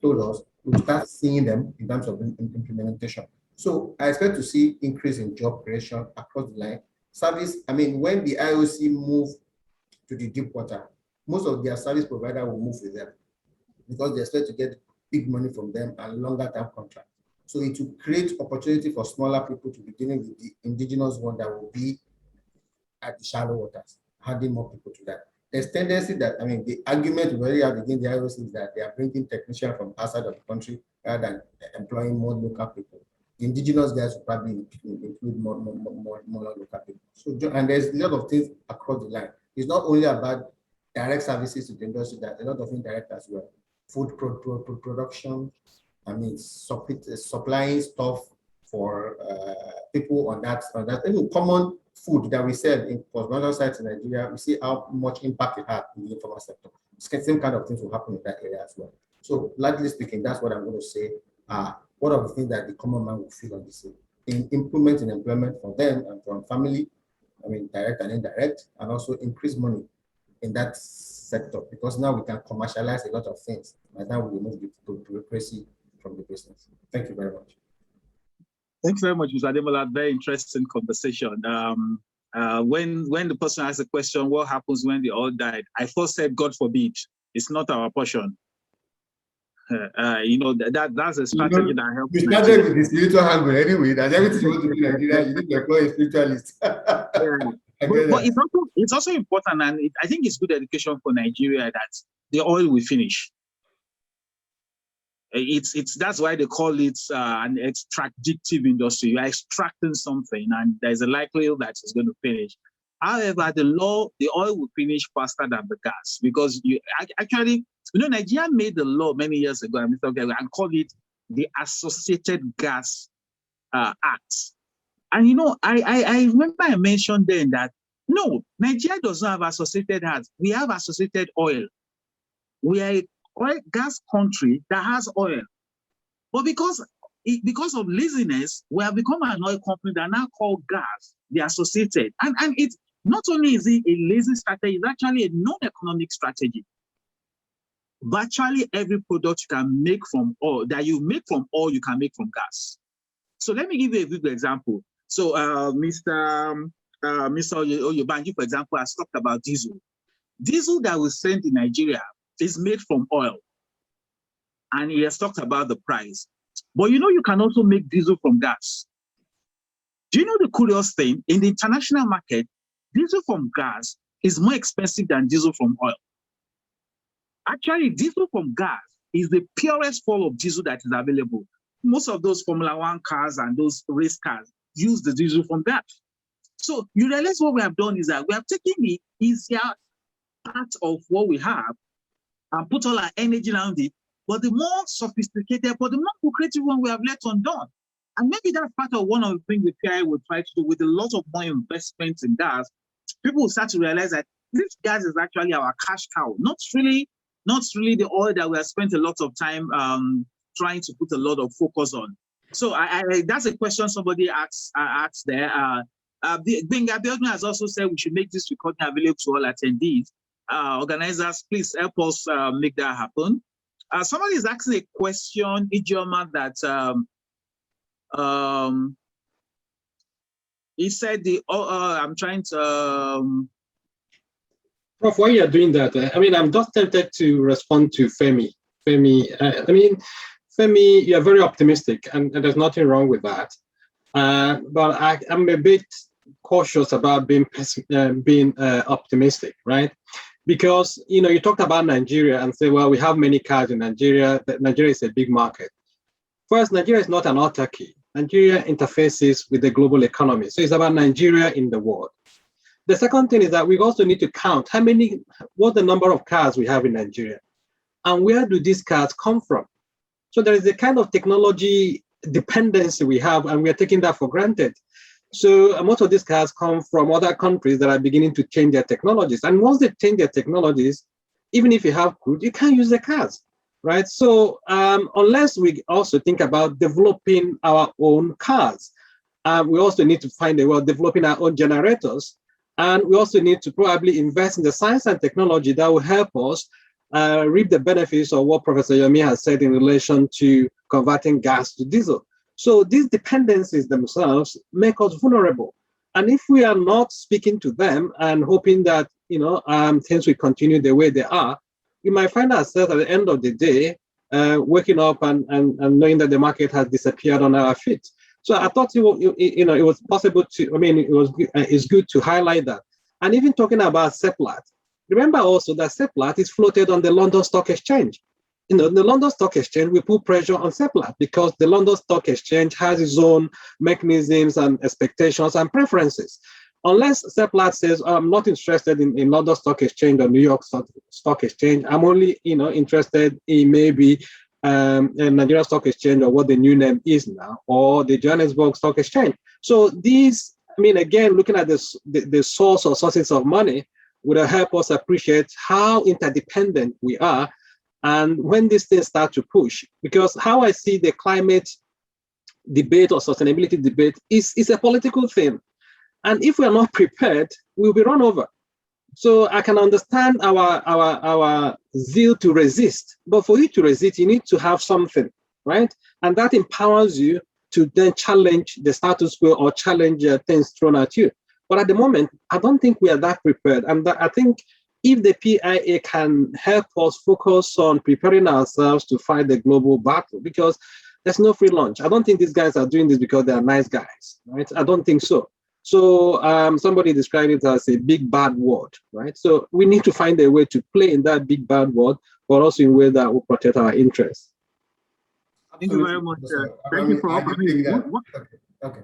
told us, we'll start seeing them in terms of implementation. So I expect to see increase in job creation across the line. Service, when the IOC move to the deep water, most of their service provider will move with them because they expect to get big money from them and longer term contracts. So it will create opportunity for smaller people to be dealing with the indigenous one that will be at the shallow waters, adding more people to that. There's tendency that, the argument we already have against the IOC is that they are bringing technicians from outside of the country rather than employing more local people. The indigenous guys will probably include more local people. So, and there's a lot of things across the line. It's not only about direct services to the industry, there's a lot of indirect as well. Food production, supplying stuff for people on that. Even common food that we sell in post-colonial sites in Nigeria, we see how much impact it had in the informal sector. Same kind of things will happen in that area as well. So, largely speaking, that's what I'm going to say. What are the things that the common man will feel on this in improvement in employment for them and from family, direct and indirect, and also increase money in that sector, because now we can commercialize a lot of things, and now we remove the bureaucracy from the business. Thank you very much. Thanks very much, Mr. Ademola. Very interesting conversation. When the person asked the question, what happens when they all died? I first said, God forbid, it's not our portion. That's a strategy that helps. You started with the spiritual angle anyway. That's everything you want to be in Nigeria. You need to employ a spiritualist. But it's also important, and I think it's good education for Nigeria that the oil will finish. That's why they call it an extractive industry. You are extracting something, and there's a likelihood that it's going to finish. However, the oil will finish faster than the gas, because Nigeria made the law many years ago, and called it the Associated Gas Act. And I remember I mentioned then that no, Nigeria does not have associated gas. We have associated oil. We are a oil gas country that has oil, but because of laziness, we have become an oil company that now called gas the associated. And it's not only is it a lazy strategy, it's actually a non-economic strategy. Virtually every product you can make from oil, you can make from gas. So let me give you a good example. So Mr. Oyebanji, for example, has talked about diesel. Diesel that we send in Nigeria is made from oil. and he has talked about the price. But you know, you can also make diesel from gas. Do you know the curious thing? In the international market, diesel from gas is more expensive than diesel from oil. Actually, diesel from gas is the purest form of diesel that is available. Most of those Formula One cars and those race cars use the diesel from gas. So you realize what we have done is that we have taken the easier part of what we have and put all our energy around it, but the more sophisticated, but the more lucrative one we have left undone. And maybe that's part of one of the things the PI will try to do with a lot of more investments in gas. People will start to realize that this gas is actually our cash cow, not really the oil that we have spent a lot of time trying to put a lot of focus on. So that's a question somebody asked there. Benga Biodun has also said we should make this recording available to all attendees. Organizers, please help us make that happen. Somebody is asking a question, Ijeoma, that he said I'm trying to. Prof, while you're doing that, I'm just tempted to respond to Femi. Femi, you're very optimistic, and there's nothing wrong with that. But I'm a bit cautious about being optimistic, right? Because you talked about Nigeria and say, well, we have many cars in Nigeria. Nigeria is a big market. First, Nigeria is not an autarky. Nigeria interfaces with the global economy, so it's about Nigeria in the world. The second thing is that we also need to count what the number of cars we have in Nigeria, and where do these cars come from? So there is a kind of technology dependency we have, and we are taking that for granted. So most of these cars come from other countries that are beginning to change their technologies. And once they change their technologies, even if you have crude, you can't use the cars, right? So unless we also think about developing our own cars, we also need to find a way of developing our own generators. And we also need to probably invest in the science and technology that will help us reap the benefits of what Professor Yomi has said in relation to converting gas to diesel. So these dependencies themselves make us vulnerable. And if we are not speaking to them and hoping that things will continue the way they are, we might find ourselves at the end of the day waking up and knowing that the market has disappeared on our feet. So I thought it was possible to, it's good to highlight that. And even talking about CEPLAT, remember also that CEPLAT is floated on the London Stock Exchange. The London Stock Exchange, we put pressure on CEPLAT because the London Stock Exchange has its own mechanisms and expectations and preferences. Unless CEPLAT says, I'm not interested in London Stock Exchange or New York Stock Exchange, I'm only interested in maybe Nigeria Stock Exchange, or what the new name is now, or the Johannesburg Stock Exchange. So these, again, looking at the source or sources of money would help us appreciate how interdependent we are. And when these things start to push, because how I see the climate debate or sustainability debate is a political thing. And if we are not prepared, we'll be run over. So I can understand our zeal to resist, but for you to resist, you need to have something, right? And that empowers you to then challenge the status quo or challenge things thrown at you. But at the moment, I don't think we are that prepared. And I think if the PIA can help us focus on preparing ourselves to fight the global battle, because there's no free lunch. I don't think these guys are doing this because they are nice guys, right? I don't think so. So somebody described it as a big bad word, right? So we need to find a way to play in that big bad word, but also in a way that will protect our interests. Thank you very much. Thank you for opening. Okay.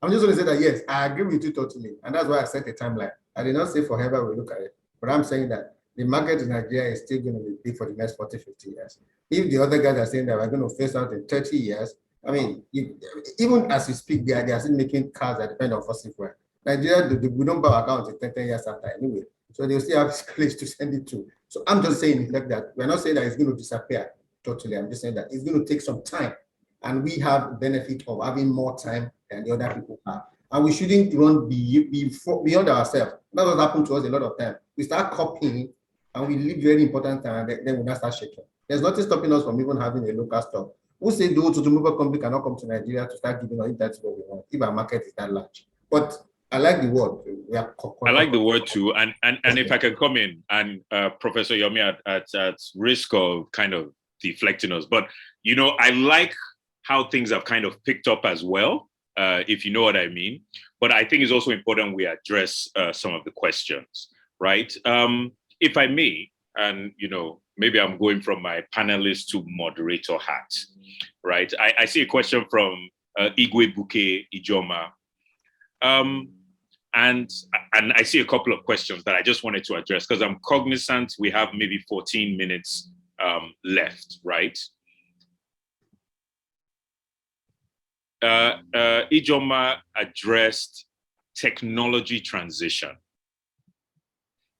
I'm just going to say that, yes, I agree with you totally. And that's why I set a timeline. I did not say forever we look at it, but I'm saying that the market in Nigeria is still going to be big for the next 40, 50 years. If the other guys are saying that we're going to phase out in 30 years, even as we speak, they are still making cars that depend on fossil fuel. Nigeria, we don't buy accounts in 10 years after anyway. So they'll still have a place to send it to. So I'm just saying that we're not saying that it's going to disappear totally. I'm just saying that it's going to take some time. And we have benefit of having more time than the other people have. And we shouldn't run beyond ourselves. That's what happened to us a lot of time. We start copying and we leave very important time, and then we now start shaking. There's nothing stopping us from even having a local stock. Who say the automobile company cannot come to Nigeria to start giving us if that's what we want, if our market is that large? But I like the word. I like the word too. And if I can come in, and Professor Yomi, at risk of kind of deflecting us. But, you know, I like how things have kind of picked up as well, if you know what I mean. But I think it's also important we address some of the questions, right? If I may, and, you know, maybe I'm going from my panelist to moderator hat, right? I see a question from Igwe Buke Ijoma. And I see a couple of questions that I just wanted to address because I'm cognizant we have maybe 14 minutes left, right? Ijoma addressed technology transition.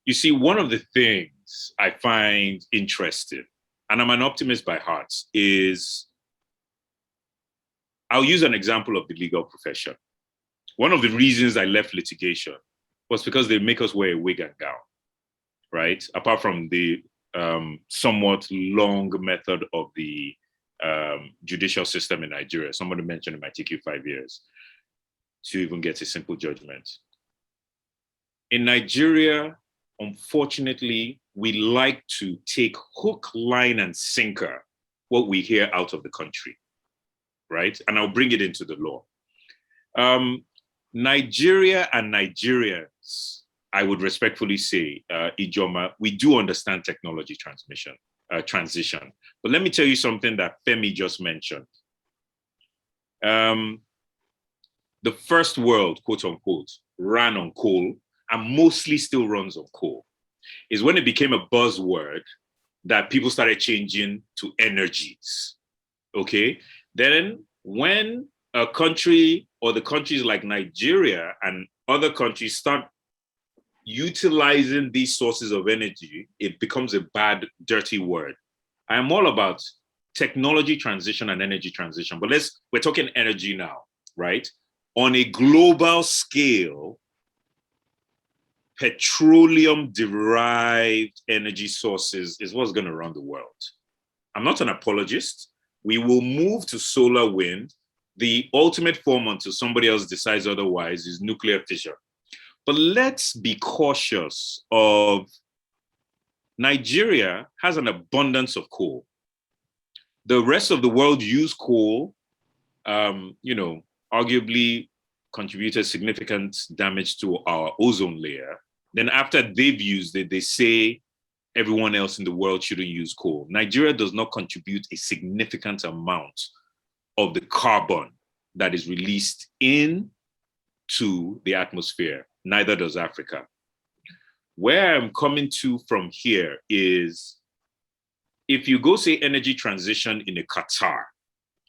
You see, one of the things I find interesting, and I'm an optimist by heart, is I'll use an example of the legal profession. One of the reasons I left litigation was because they make us wear a wig and gown, right? Apart from the somewhat long method of the judicial system in Nigeria. Somebody mentioned it might take you 5 years to even get a simple judgment. In Nigeria, unfortunately, we like to take hook, line, and sinker what we hear out of the country, right? And I'll bring it into the law. Nigeria and Nigerians, I would respectfully say, Ijoma, we do understand technology transition. But let me tell you something that Femi just mentioned. The first world, quote unquote, ran on coal and mostly still runs on coal. Is when it became a buzzword that people started changing to energies, okay? Then when a country or the countries like Nigeria and other countries start utilizing these sources of energy, it becomes a bad, dirty word. I am all about technology transition and energy transition, but we're talking energy now, right? On a global scale, petroleum-derived energy sources is what's going to run the world. I'm not an apologist. We will move to solar wind. The ultimate form until somebody else decides otherwise is nuclear fission. But let's be cautious of Nigeria has an abundance of coal. The rest of the world use coal, you know, arguably contributed significant damage to our ozone layer. Then after they've used it, they say everyone else in the world shouldn't use coal. Nigeria does not contribute a significant amount of the carbon that is released into the atmosphere. Neither does Africa. Where I'm coming to from here is, if you go say energy transition in a Qatar,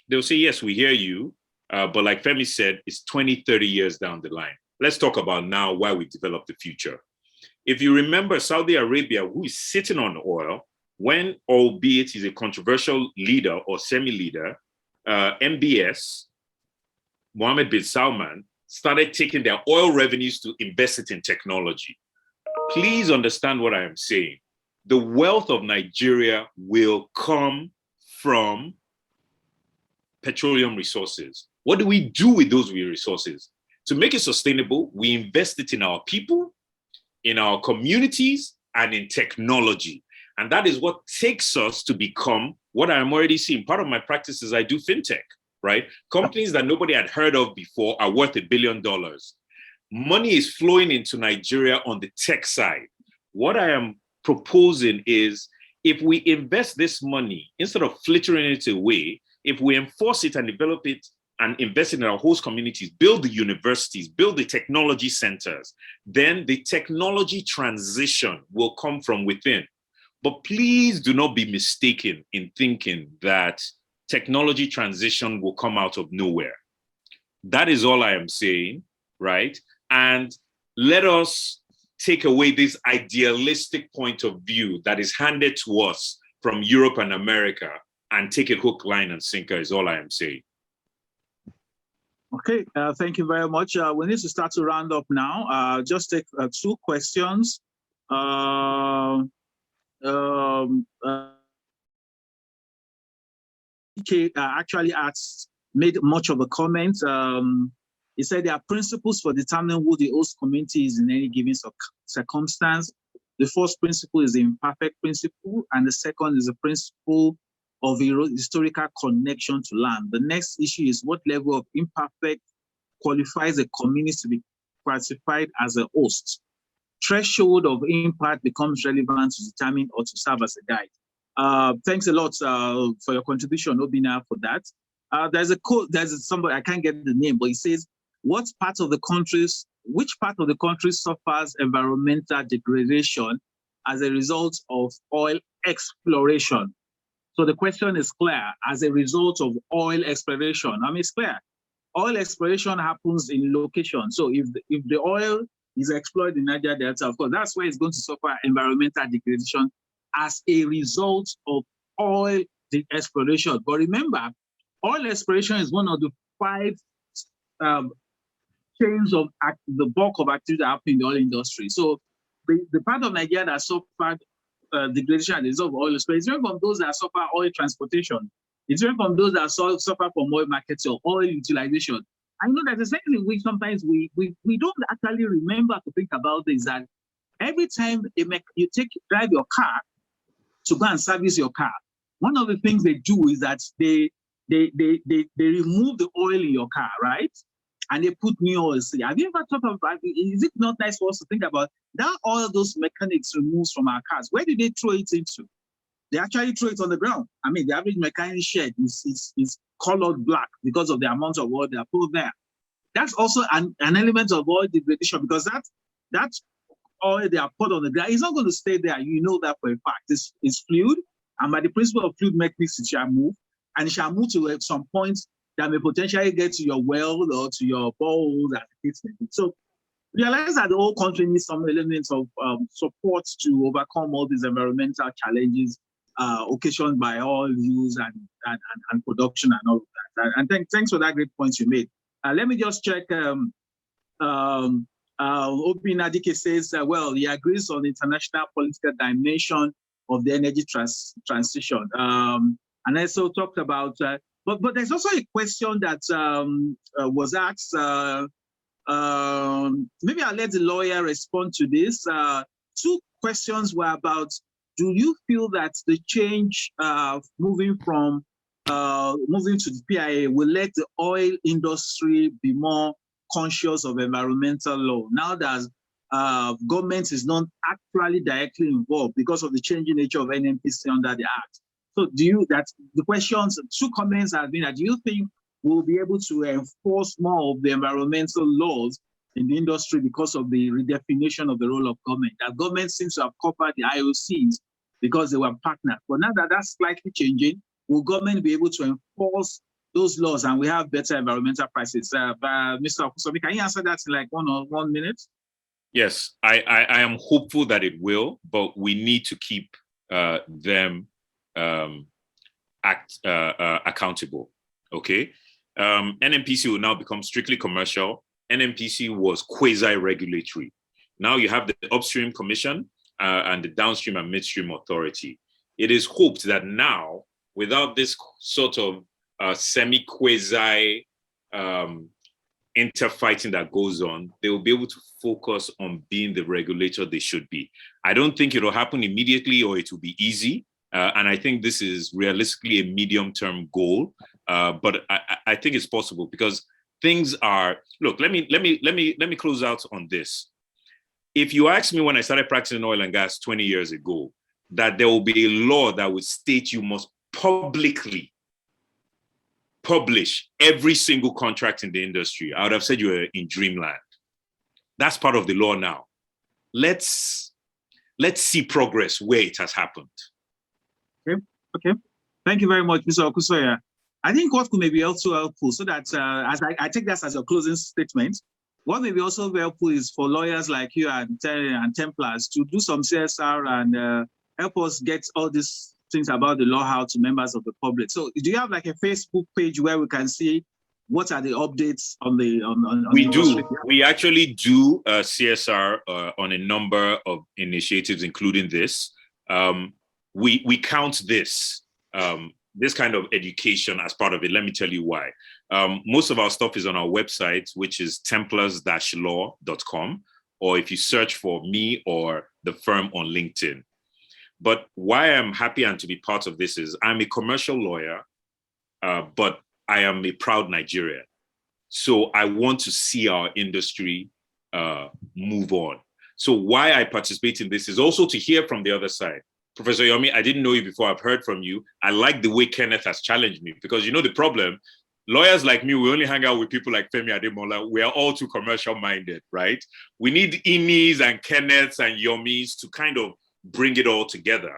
they'll say, yes, we hear you. But like Femi said, it's 20, 30 years down the line. Let's talk about now why we develop the future. If you remember Saudi Arabia, who is sitting on oil, when, albeit he's a controversial leader or semi-leader, MBS, Mohammed bin Salman, started taking their oil revenues to invest it in technology. Please understand what I am saying. The wealth of Nigeria will come from petroleum resources. What do we do with those resources? To make it sustainable, we invest it in our people, in our communities, and in technology. And that is what takes us to become what I'm already seeing. Part of my practice is I do fintech, right? Companies that nobody had heard of before are worth $1 billion. Money is flowing into Nigeria on the tech side. What I am proposing is, if we invest this money, instead of flittering it away, if we enforce it and develop it and invest in our host communities, build the universities, build the technology centers, then the technology transition will come from within. But please do not be mistaken in thinking that technology transition will come out of nowhere. That is all I am saying, right? And let us take away this idealistic point of view that is handed to us from Europe and America and take it hook, line, and sinker is all I am saying. Okay, thank you very much. We need to start to round up now. Just take 2 questions. Actually made much of a comment. He said there are principles for determining who the host community is in any given circumstance. The first principle is the imperfect principle, and the second is the principle of a historical connection to land. The next issue is what level of imperfect qualifies a community to be classified as a host. Threshold of impact becomes relevant to determine or to serve as a guide. Thanks a lot for your contribution, Obina, for that. There's a quote, there's somebody, I can't get the name, but he says, which part of the country suffers environmental degradation as a result of oil exploration? So the question is clear, as a result of oil exploration. I mean, it's clear. Oil exploration happens in location. So if the oil is explored in Niger Delta, of course, that's where it's going to suffer environmental degradation as a result of oil exploration. But remember, oil exploration is one of the 5 chains of the bulk of activity that happen in the oil industry. So the part of Nigeria that suffered degradation as a result of oil exploration is different from those that suffer oil transportation. It's different from those that suffer from oil marketing or oil utilization. I know that the second in which sometimes we don't actually remember to think about this, that every time you drive your car to go and service your car, one of the things they do is that they remove the oil in your car, right? And they put new oil. Have you ever thought about, is it not nice for us to think about that oil those mechanics removes from our cars? Where do they throw it into? They actually throw it on the ground. I mean, the average mechanic shed is colored black because of the amount of oil they are put there. That's also an element of oil degradation, because that oil they are put on the ground is not going to stay there. You know that for a fact. It's fluid, and by the principle of fluid mechanics, it shall move, and it shall move to some point that may potentially get to your well or to your boreholes as the case may be. So realize that the whole country needs some elements of support to overcome all these environmental challenges occasioned by oil use and production and all of that. And thanks for that great point you made. Let me just check. Obi Nadike says, well, he agrees on the international political dimension of the energy transition. And also talked about, but there's also a question that was asked. Maybe I'll let the lawyer respond to this. 2 questions were about, do you feel that the change moving to the PIA will let the oil industry be more conscious of environmental law now that government is not actually directly involved because of the changing nature of NNPC under the Act? So the questions, 2 comments have been that, do you think we'll be able to enforce more of the environmental laws in the industry because of the redefinition of the role of government? That government seems to have covered the IOCs because they were partners. But now that that's slightly changing, will government be able to enforce those laws and we have better environmental prices? Mr. Okusobi, can you answer that in like 1 minute? Yes, I am hopeful that it will, but we need to keep them accountable. Okay, NNPC will now become strictly commercial. NNPC was quasi-regulatory. Now you have the upstream commission and the downstream and midstream authority. It is hoped that now, without this sort of semi-quasi interfighting that goes on, they will be able to focus on being the regulator they should be. I don't think it will happen immediately or it will be easy. And I think this is realistically a medium-term goal. But I think it's possible because things are, look, let me close out on this. If you asked me when I started practicing oil and gas 20 years ago, that there will be a law that would state you must publicly publish every single contract in the industry, I would have said you were in dreamland. That's part of the law now. Let's see progress where it has happened. Okay. Thank you very much, Mr. Okusoya. I think what could maybe also helpful, so that as I take that as a closing statement, what may be also very helpful is for lawyers like you and Templars to do some CSR and help us get all these things about the law out to members of the public. So do you have like a Facebook page where we can see what are the updates on the We do. We actually do CSR on a number of initiatives, including this. We count this kind of education as part of it. Let me tell you why. Most of our stuff is on our website, which is templars-law.com, or if you search for me or the firm on LinkedIn. But why I'm happy and to be part of this is I'm a commercial lawyer, but I am a proud Nigerian. So I want to see our industry move on. So why I participate in this is also to hear from the other side. Professor Yomi, I didn't know you before. I've heard from you. I like the way Kenneth has challenged me, because you know the problem, lawyers like me, we only hang out with people like Femi Ademola. We are all too commercial minded, right? We need Inis and Kenneths and Yomis to kind of bring it all together.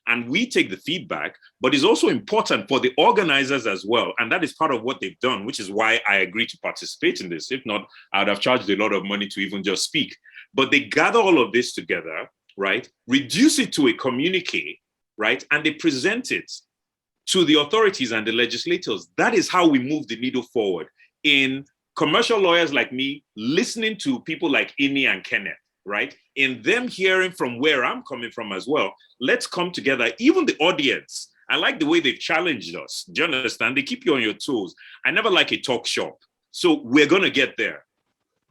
And we take the feedback, but it's also important for the organizers as well. And that is part of what they've done, which is why I agree to participate in this. If not, I would have charged a lot of money to even just speak. But they gather all of this together, right? Reduce it to a communique, right? And they present it to the authorities and the legislators. That is how we move the needle forward. In commercial lawyers like me, listening to people like Ini and Kenneth, right? In them hearing from where I'm coming from as well. Let's come together, even the audience. I like the way they've challenged us. Do you understand? They keep you on your toes. I never like a talk shop. So we're going to get there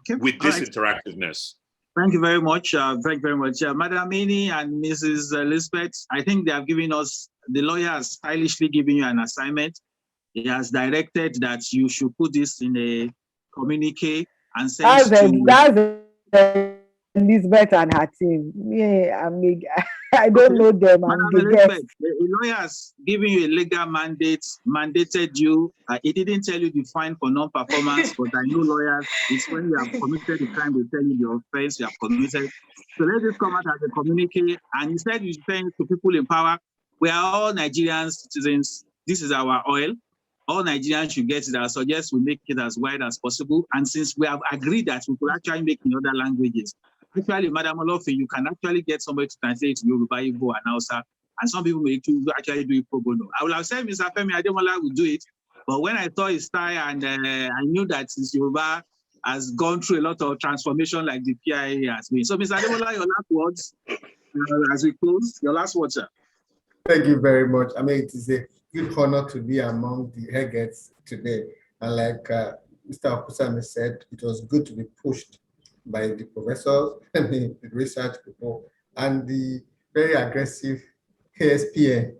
with this interactiveness. Thank you very much. Thank you very much. Madam Ini and Mrs. Elizabeth, I think they have given us, the lawyer has stylishly given you an assignment. He has directed that you should put this in a communique and send that's Elizabeth and her team. Yeah, I don't know them. The lawyer has given you a legal mandate, mandated you. It didn't tell you the fine for non-performance, but I know lawyers, it's when you have committed the crime, they tell you the offense you have committed. So let this come out as a communique. And instead, you say to people in power, we are all Nigerian citizens. This is our oil. All Nigerians should get it. I suggest we make it as wide as possible. And since we have agreed that we could actually make it in other languages, actually, Madam Olofi, you can actually get somebody to translate to Yoruba, Igbo, and Hausa, and some people may actually do it pro bono. I would have said Mr. Femi Ademola would do it, but when I saw his style and I knew that since Yoruba has gone through a lot of transformation like the PIA has been. So, Mr. Ademola, your last words as we close, your last words, sir. Thank you very much. I mean, it is a good honor to be among the heads today. And like Mr. Okusami said, it was good to be pushed by the professors and the research people and the very aggressive KSPN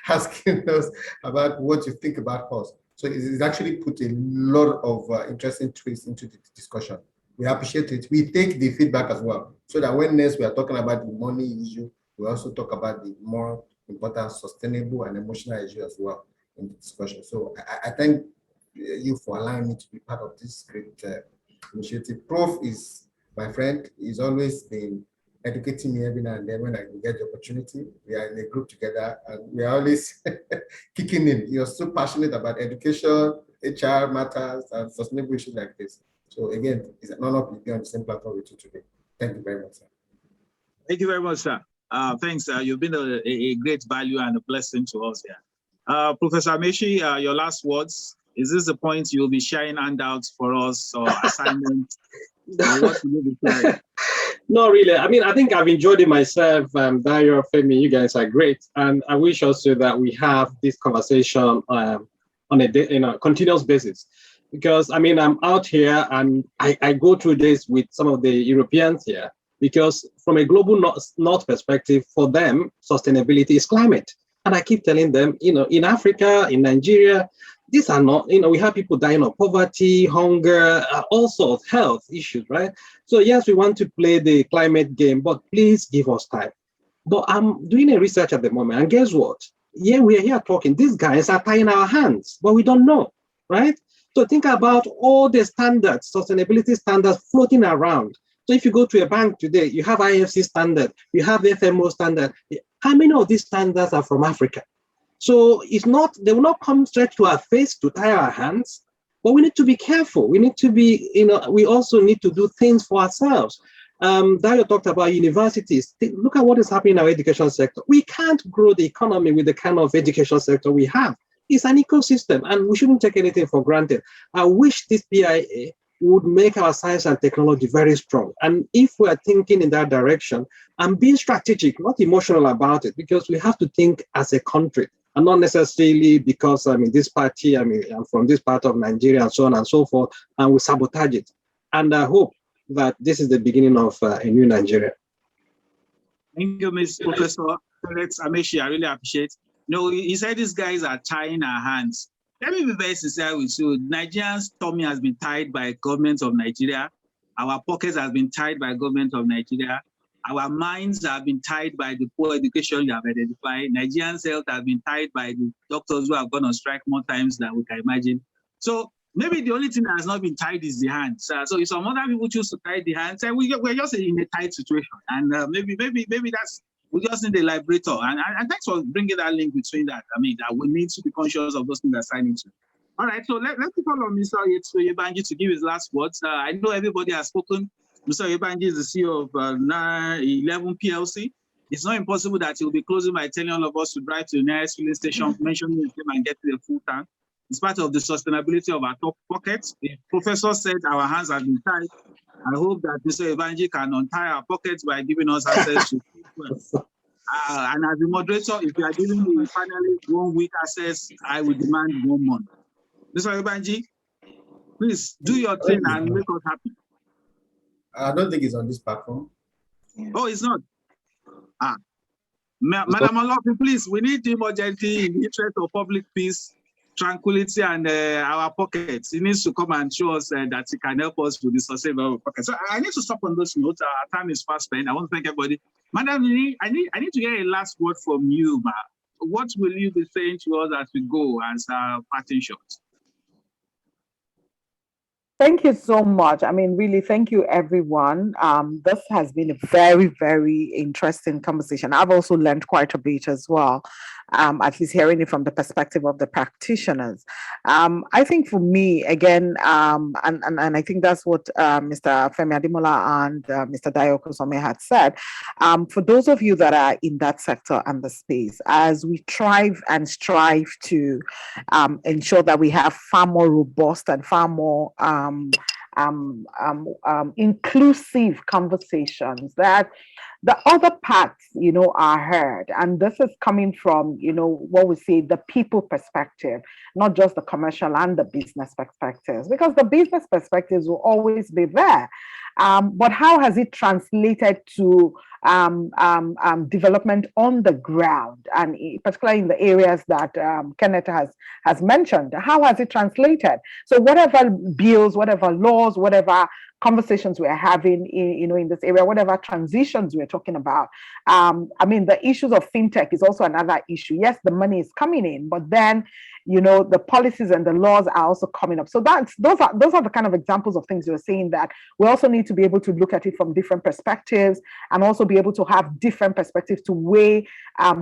asking us about what you think about us. So it's actually put a lot of interesting twists into the discussion. We appreciate it. We take the feedback as well, so that when next we are talking about the money issue, we also talk about the more important sustainable and emotional issue as well in the discussion. So I thank you for allowing me to be part of this great initiative. Prof is my friend. He's always been educating me every now and then when I get the opportunity. We are in a group together and we are always kicking in. You're so passionate about education, HR matters, and sustainable issues like this. So again, it's an honor to be on the same platform with you today. Thank you very much, sir. Thank you very much, sir. Thanks. You've been a great value and a blessing to us here. Professor Meshi, your last words. Is this the point you'll be sharing handouts for us or assignments? Or what will you be sharing? No, really. I mean, I think I've enjoyed it myself. Dayo, Femi, you guys are great. And I wish also that we have this conversation on a continuous basis. Because, I mean, I'm out here and I go through this with some of the Europeans here. Because from a global north perspective, for them, sustainability is climate. And I keep telling them, in Africa, in Nigeria, these are not, we have people dying of poverty, hunger, all sorts of health issues, right? So yes, we want to play the climate game, but please give us time. But I'm doing a research at the moment, and guess what? Yeah, we are here talking. These guys are tying our hands, but we don't know, right? So think about all the standards, sustainability standards floating around. So if you go to a bank today, you have IFC standard, you have FMO standard. How many of these standards are from Africa? So it's not, they will not come straight to our face to tie our hands, but we need to be careful. We need to be, we also need to do things for ourselves. Dayo talked about universities. Look at what is happening in our education sector. We can't grow the economy with the kind of education sector we have. It's an ecosystem and we shouldn't take anything for granted. I wish this PIA would make our science and technology very strong. And if we're thinking in that direction and being strategic, not emotional about it, because we have to think as a country. And not necessarily because I'm in this party, I'm from this part of Nigeria and so on and so forth, and we sabotage it. And I hope that this is the beginning of a new Nigeria. Thank you, Ms. Professor Alex Ameshi. I really appreciate. No, he said these guys are tying our hands. Let me be very sincere with you. Nigerians' tummy has been tied by government of Nigeria. Our pockets have been tied by government of Nigeria. Our minds have been tied by the poor education you have identified. Nigerians' health has been tied by the doctors who have gone on strike more times than we can imagine. So maybe the only thing that has not been tied is the hands. So if some other people choose to tie the hands, we're just in a tight situation. And maybe that's, we just need a liberator. And thanks for bringing that link between that. I mean, that we need to be conscious of those things that signing to. All right, so let's call on Mr. Oyebanji to give his last words. I know everybody has spoken. Mr. Oyebanji is the CEO of 911 PLC. It's not impossible that he'll be closing by telling all of us to drive to the nearest filling station, mentioning his name and get to the full tank. It's part of the sustainability of our top pockets. The professor said our hands have been tied. I hope that Mr. Oyebanji can untie our pockets by giving us access to and as the moderator, if you are giving the panelists 1 week access, I will demand 1 month. Mr. Oyebanji, please do your thing and make us happy. I don't think it's on this platform. Oh, it's not? Madam Olofi, please, we need him urgently in the interest of public peace, tranquility, and our pockets. He needs to come and show us that he can help us with the sustainable of our pockets. So I need to stop on those notes. Our time is fast spent. I want to thank everybody. Madam, I need to get a last word from you, ma. What will you be saying to us as we go as parting shots? Thank you so much. I mean, really, thank you, everyone. This has been a very, very interesting conversation. I've also learned quite a bit as well, at least hearing it from the perspective of the practitioners. I think for me, again, and I think that's what Mr. Femi Ademola and Mr. Dayo Kosome had said. For those of you that are in that sector and the space, as we strive to ensure that we have far more robust and far more inclusive conversations, that the other parts, are heard. And this is coming from, what we say, the people perspective, not just the commercial and the business perspectives, because the business perspectives will always be there. But how has it translated to development on the ground, and particularly in the areas that Kenneth has mentioned? How has it translated? So whatever bills, whatever laws, whatever conversations we're having in this area, whatever transitions we're talking about, the issues of fintech is also another issue. Yes, the money is coming in, but then the policies and the laws are also coming up. So those are the kind of examples of things you're saying, that we also need to be able to look at it from different perspectives, and also be able to have different perspectives to weigh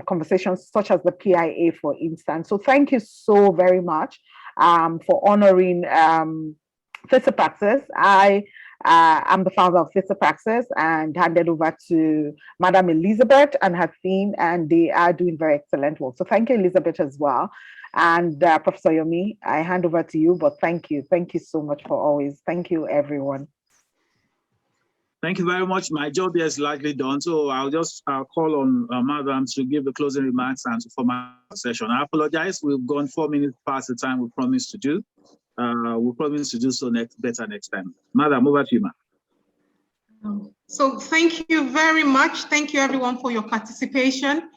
conversations such as the PIA, for instance. So thank you so very much for honoring FISA-Praxis. I'm the founder of FISA-Praxis, and handed over to Madam Elizabeth and her team, and they are doing very excellent work. So thank you, Elizabeth, as well. And Professor Yomi, I hand over to you, but thank you so much for always. Thank you, everyone. Thank you very much. My job here is largely done, so I'll just call on Madam to give the closing remarks and to form our session. I apologize. We've gone 4 minutes past the time we promised to do. We promise to do so better next time. Madam, over to you, ma'am. So thank you very much. Thank you, everyone, for your participation.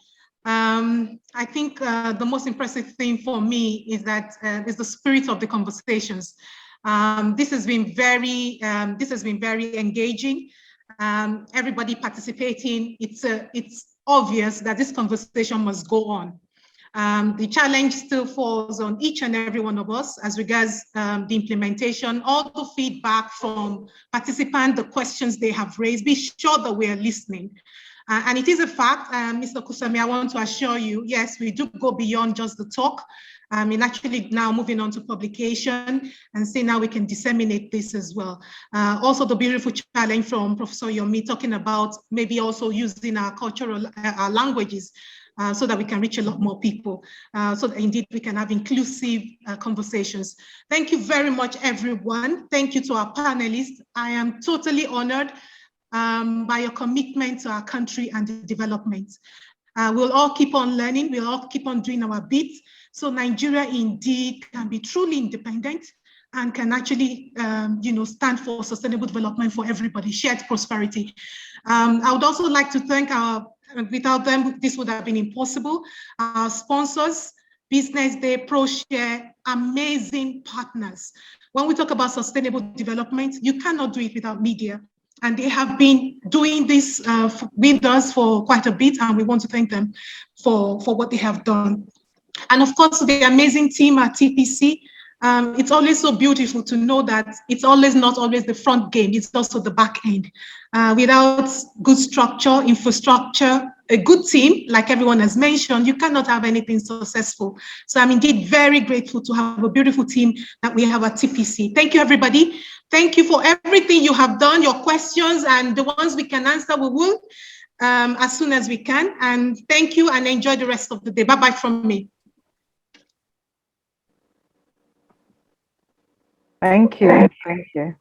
I think the most impressive thing for me is that is the spirit of the conversations. This has been very engaging. Everybody participating. It's obvious that this conversation must go on. The challenge still falls on each and every one of us as regards the implementation, all the feedback from participants, the questions they have raised. Be sure that we are listening. And it is a fact, Mr. Kusami, I want to assure you, yes, we do go beyond just the talk. Actually now moving on to publication and see now we can disseminate this as well. Also the beautiful challenge from Professor Yomi talking about maybe also using our cultural languages so that we can reach a lot more people, so that indeed we can have inclusive conversations. Thank you very much, everyone. Thank you to our panelists. I am totally honored by your commitment to our country and the development. We'll all keep on learning. We'll all keep on doing our bit. So Nigeria indeed can be truly independent and can actually, stand for sustainable development for everybody, shared prosperity. I would also like to thank our And without them, this would have been impossible. Our sponsors, Business Day, ProShare, amazing partners. When we talk about sustainable development, you cannot do it without media. And they have been doing this with us for quite a bit, and we want to thank them for what they have done. And of course, the amazing team at TPC. It's always so beautiful to know that it's always not always the front game, it's also the back end. Without good structure, infrastructure, a good team, like everyone has mentioned, you cannot have anything successful. So I'm indeed very grateful to have a beautiful team that we have at TPC. Thank you, everybody. Thank you for everything you have done, your questions, and the ones we can answer, we will, as soon as we can. And thank you, and enjoy the rest of the day. Bye-bye from me. Thank you. Thank you.